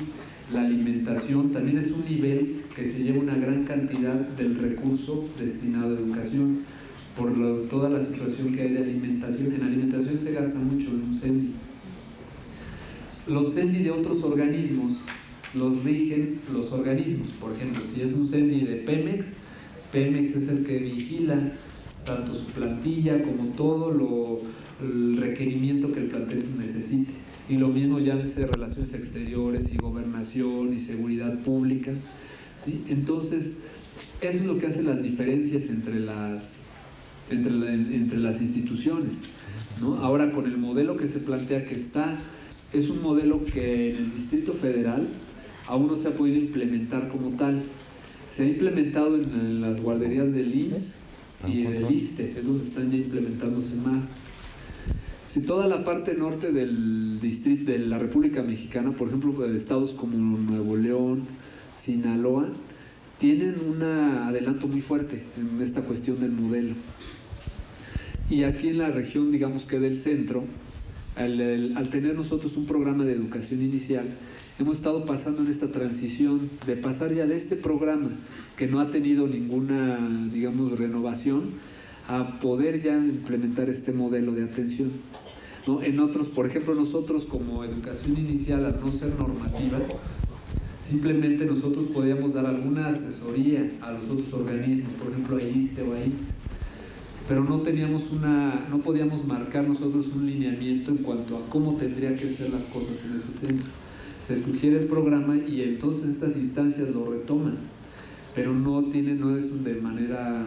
la alimentación. También es un nivel que se lleva una gran cantidad del recurso destinado a educación, por toda la situación que hay de alimentación. En alimentación se gasta mucho en un Sendy. Los Sendy de otros organismos los rigen los organismos. Por ejemplo, si es un Sendy de Pemex, Pemex es el que vigila tanto su plantilla como todo el requerimiento que el plantel necesite. Y lo mismo llámese relaciones exteriores y gobernación y seguridad pública, ¿sí? Entonces, eso es lo que hace las diferencias entre las instituciones, ¿no? Ahora, con el modelo que se plantea es un modelo que en el Distrito Federal aún no se ha podido implementar como tal. Se ha implementado en las guarderías del IMSS y del ISSSTE, es donde están ya implementándose más. Si toda la parte norte del distrito de la República Mexicana, por ejemplo, estados como Nuevo León, Sinaloa, tienen un adelanto muy fuerte en esta cuestión del modelo. Y aquí en la región, digamos que del centro, al tener nosotros un programa de educación inicial, hemos estado pasando en esta transición de pasar ya de este programa que no ha tenido ninguna, digamos, renovación, a poder ya implementar este modelo de atención, ¿no? En otros, por ejemplo, nosotros como educación inicial, al no ser normativa, simplemente nosotros podíamos dar alguna asesoría a los otros organismos, por ejemplo a ISSSTE o a IMSS, pero no podíamos marcar nosotros un lineamiento en cuanto a cómo tendría que ser las cosas en ese centro. Se sugiere el programa y entonces estas instancias lo retoman, pero no es de manera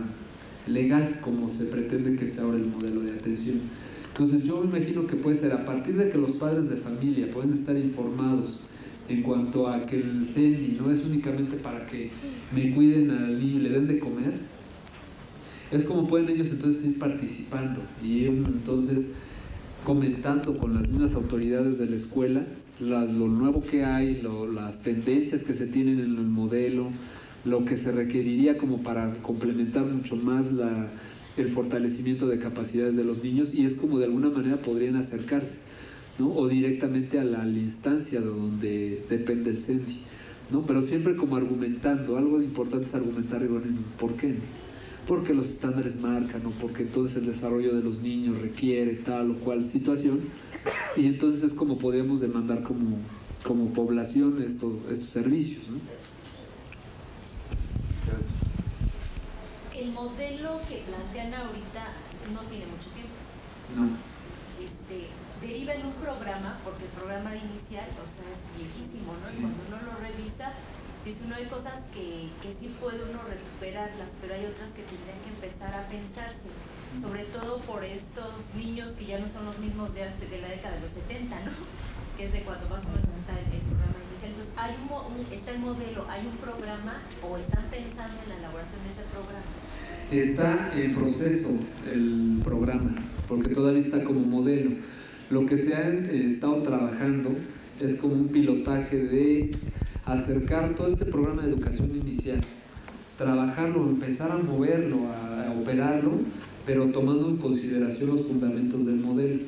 legal como se pretende que sea ahora el modelo de atención. Entonces yo me imagino que puede ser a partir de que los padres de familia pueden estar informados en cuanto a que el Sendy no es únicamente para que me cuiden al niño y le den de comer, es como pueden ellos entonces ir participando y entonces comentando con las mismas autoridades de la escuela lo nuevo que hay, las tendencias que se tienen en el modelo, lo que se requeriría como para complementar mucho más el fortalecimiento de capacidades de los niños, y es como de alguna manera podrían acercarse, ¿no? O directamente a la instancia de donde depende el CENDI, ¿no? Pero siempre como argumentando, algo importante es argumentar, y bueno, ¿por qué? Porque los estándares marcan, o porque entonces el desarrollo de los niños requiere tal o cual situación, y entonces es como podríamos demandar como población estos servicios, ¿no? El modelo que plantean ahorita no tiene mucho tiempo. No. Deriva en un programa, porque el programa inicial, o sea, es viejísimo, ¿no? Y cuando uno lo revisa, dice uno, hay cosas que sí puede uno recuperarlas, pero hay otras que tendrían que empezar a pensarse, sobre todo por estos niños que ya no son los mismos de la década de los 70, ¿no? Que es de cuando más o menos está el programa inicial. Entonces, está el modelo, hay un programa, o están pensando en la elaboración de ese programa. Está en proceso el programa, porque todavía está como modelo. Lo que se ha estado trabajando es como un pilotaje de acercar todo este programa de educación inicial, trabajarlo, empezar a moverlo, a operarlo, pero tomando en consideración los fundamentos del modelo.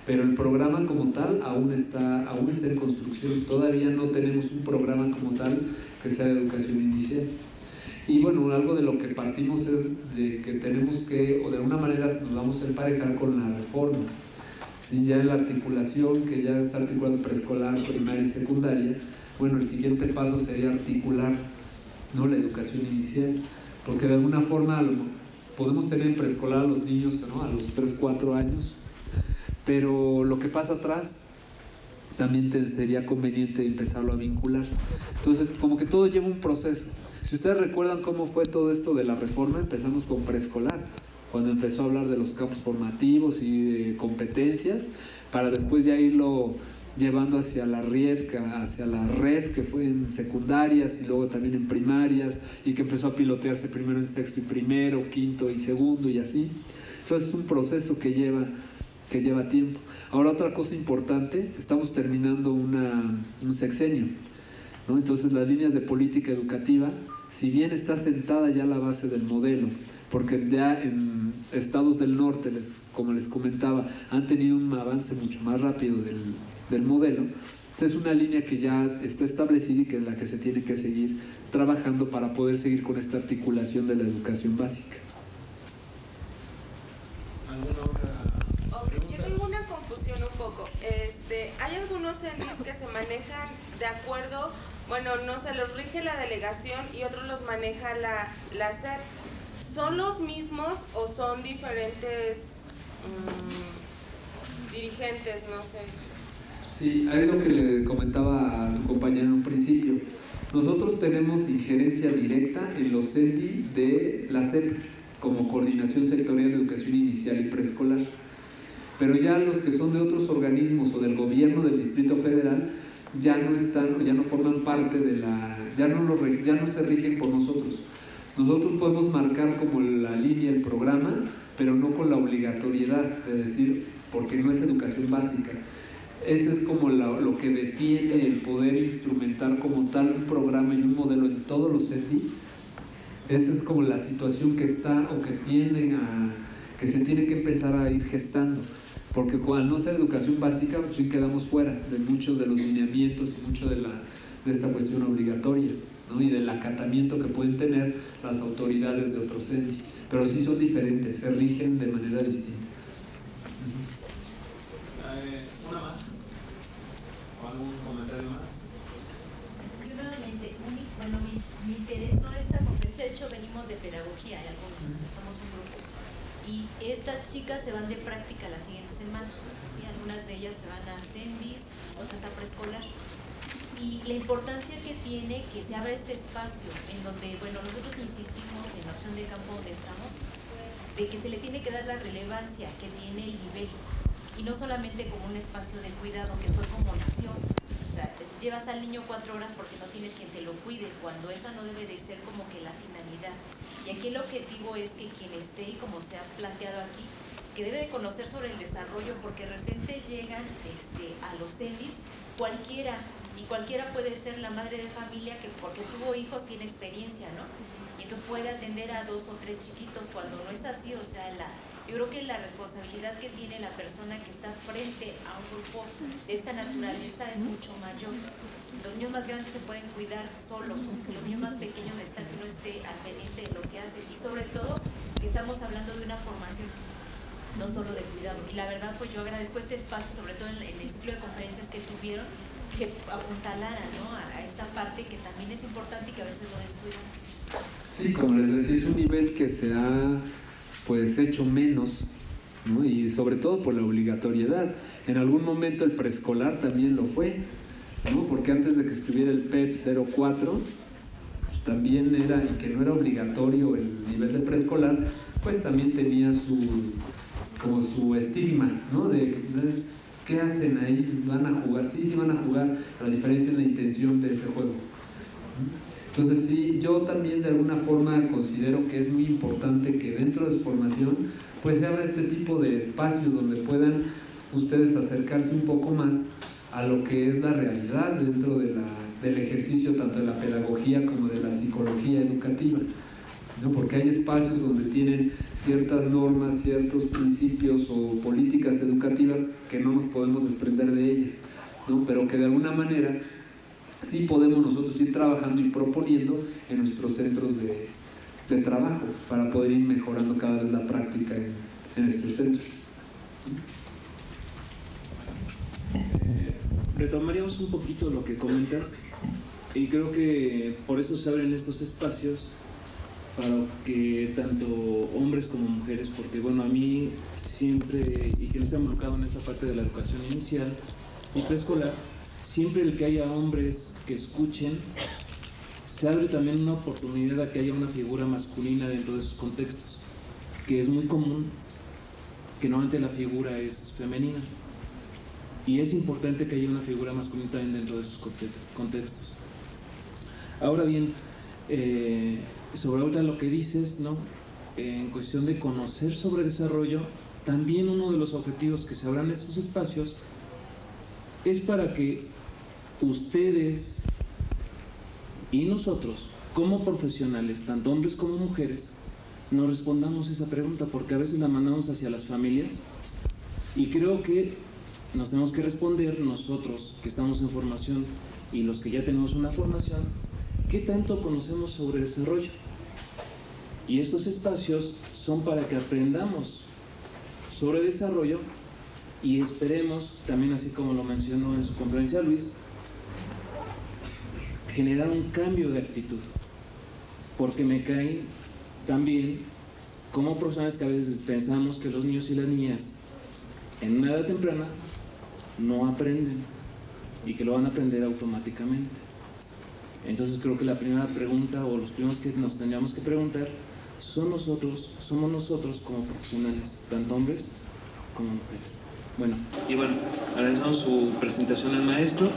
Pero el programa como tal aún está en construcción. Todavía no tenemos un programa como tal que sea de educación inicial. Y bueno, algo de lo que partimos es de que tenemos que, o de alguna manera nos vamos a emparejar con la reforma. ¿Sí? Ya en la articulación, que ya está articulado preescolar, primaria y secundaria, bueno, el siguiente paso sería articular, ¿no?, la educación inicial, porque de alguna forma podemos tener en preescolar a los niños, ¿no?, a los 3, 4 años, pero lo que pasa atrás también sería conveniente empezarlo a vincular. Entonces, como que todo lleva un proceso. Si ustedes recuerdan cómo fue todo esto de la reforma, empezamos con preescolar, cuando empezó a hablar de los campos formativos y de competencias, para después ya irlo llevando hacia la RIEP, hacia la RES, que fue en secundarias y luego también en primarias, y que empezó a pilotearse primero en sexto y primero, quinto y segundo y así. Entonces es un proceso que lleva tiempo. Ahora, otra cosa importante, estamos terminando un sexenio, ¿no? Entonces las líneas de política educativa, si bien está sentada ya la base del modelo, porque ya en estados del norte, como les comentaba, han tenido un avance mucho más rápido del modelo. Entonces es una línea que ya está establecida y que es la que se tiene que seguir trabajando para poder seguir con esta articulación de la educación básica. ¿Alguna otra? Okay, yo tengo una confusión un poco. Hay algunos CENDIs que se manejan de acuerdo, bueno, no se los rige la delegación y otros los maneja la SEP. ¿Son los mismos o son diferentes dirigentes? No sé. Sí, hay lo que le comentaba a tu compañero en un principio. Nosotros tenemos injerencia directa en los CENDI de la SEP, como Coordinación Sectorial de Educación Inicial y Preescolar. Pero ya los que son de otros organismos o del gobierno del Distrito Federal ya no forman parte de ya no se rigen por nosotros. Nosotros podemos marcar como la línea, el programa, pero no con la obligatoriedad de decir, porque no es educación básica. Ese es como lo que detiene el poder instrumentar como tal un programa y un modelo en todos los CENDI. Esa es como la situación que está o que se tiene que empezar a ir gestando, porque al no ser educación básica, pues sí quedamos fuera de muchos de los lineamientos y mucho de esta cuestión obligatoria, ¿no?, y del acatamiento que pueden tener las autoridades de otros CENDI, pero sí son diferentes, se rigen de manera distinta. ¿Una más? ¿O algún comentario más? Yo nuevamente, me interesó esta conferencia. De hecho, venimos de pedagogía, hay algunos, estamos un grupo, y estas chicas se van de práctica la siguiente semana, ¿sí? Algunas de ellas se van a CENDIs, otras a preescolar, y la importancia que tiene que se abra este espacio en donde, bueno, nosotros insistimos en la opción de campo donde estamos, de que se le tiene que dar la relevancia que tiene el nivel, y no solamente como un espacio de cuidado, que fue como nació. O sea, llevas al niño 4 horas porque no tienes quien te lo cuide, cuando esa no debe de ser como que la finalidad. Y aquí el objetivo es que quien esté, y como se ha planteado aquí, que debe de conocer sobre el desarrollo, porque de repente llegan a los CENDIs cualquiera, y cualquiera puede ser la madre de familia que porque tuvo hijos tiene experiencia, ¿no? Y entonces puede atender a 2 o 3 chiquitos cuando no es así, o sea, yo creo que la responsabilidad que tiene la persona que está frente a un grupo de esta naturaleza es mucho mayor. Los niños más grandes se pueden cuidar solos, los niños más pequeños necesitan que uno esté al pendiente de lo que hacen y sobre todo que estamos hablando de una formación no solo de cuidado. Y la verdad, pues yo agradezco este espacio, sobre todo en el ciclo de conferencias que tuvieron, que apuntalaran, ¿no?, a esta parte que también es importante y que a veces lo descuidamos. Sí, como les decía, es un nivel que se ha pues hecho menos, ¿no? Y sobre todo por la obligatoriedad. En algún momento el preescolar también lo fue, ¿no? Porque antes de que estuviera el PEP 04, pues también era, y que no era obligatorio el nivel de preescolar, pues también tenía como su estigma, ¿no? De que, pues, ¿qué hacen ahí? ¿Van a jugar? Sí, van a jugar. La diferencia es la intención de ese juego. Entonces sí, yo también de alguna forma considero que es muy importante que dentro de su formación pues se abra este tipo de espacios donde puedan ustedes acercarse un poco más a lo que es la realidad dentro del ejercicio tanto de la pedagogía como de la psicología educativa, ¿no? Porque hay espacios donde tienen ciertas normas, ciertos principios o políticas educativas que no nos podemos desprender de ellas, ¿no? Pero que de alguna manera sí podemos nosotros ir trabajando y proponiendo en nuestros centros de trabajo para poder ir mejorando cada vez la práctica en nuestros centros. Retomaríamos un poquito lo que comentas y creo que por eso se abren estos espacios para que tanto hombres como mujeres, porque bueno, a mí siempre, y que no está involucrado en esta parte de la educación inicial y preescolar, siempre el que haya hombres que escuchen, se abre también una oportunidad a que haya una figura masculina dentro de esos contextos, que es muy común que normalmente la figura es femenina. Y es importante que haya una figura masculina también dentro de esos contextos. Ahora bien, sobre ahorita lo que dices, ¿no?, en cuestión de conocer sobre desarrollo, también uno de los objetivos que se abran estos espacios es para que ustedes y nosotros, como profesionales, tanto hombres como mujeres, nos respondamos esa pregunta, porque a veces la mandamos hacia las familias y creo que nos tenemos que responder nosotros que estamos en formación y los que ya tenemos una formación, ¿qué tanto conocemos sobre desarrollo? Y estos espacios son para que aprendamos sobre desarrollo y esperemos, también así como lo mencionó en su conferencia Luis, generar un cambio de actitud, porque me cae también como profesionales que a veces pensamos que los niños y las niñas en una edad temprana no aprenden y que lo van a aprender automáticamente. Entonces creo que la primera pregunta o los primeros que nos tendríamos que preguntar somos nosotros como profesionales, tanto hombres como mujeres. Bueno, agradecemos su presentación al maestro.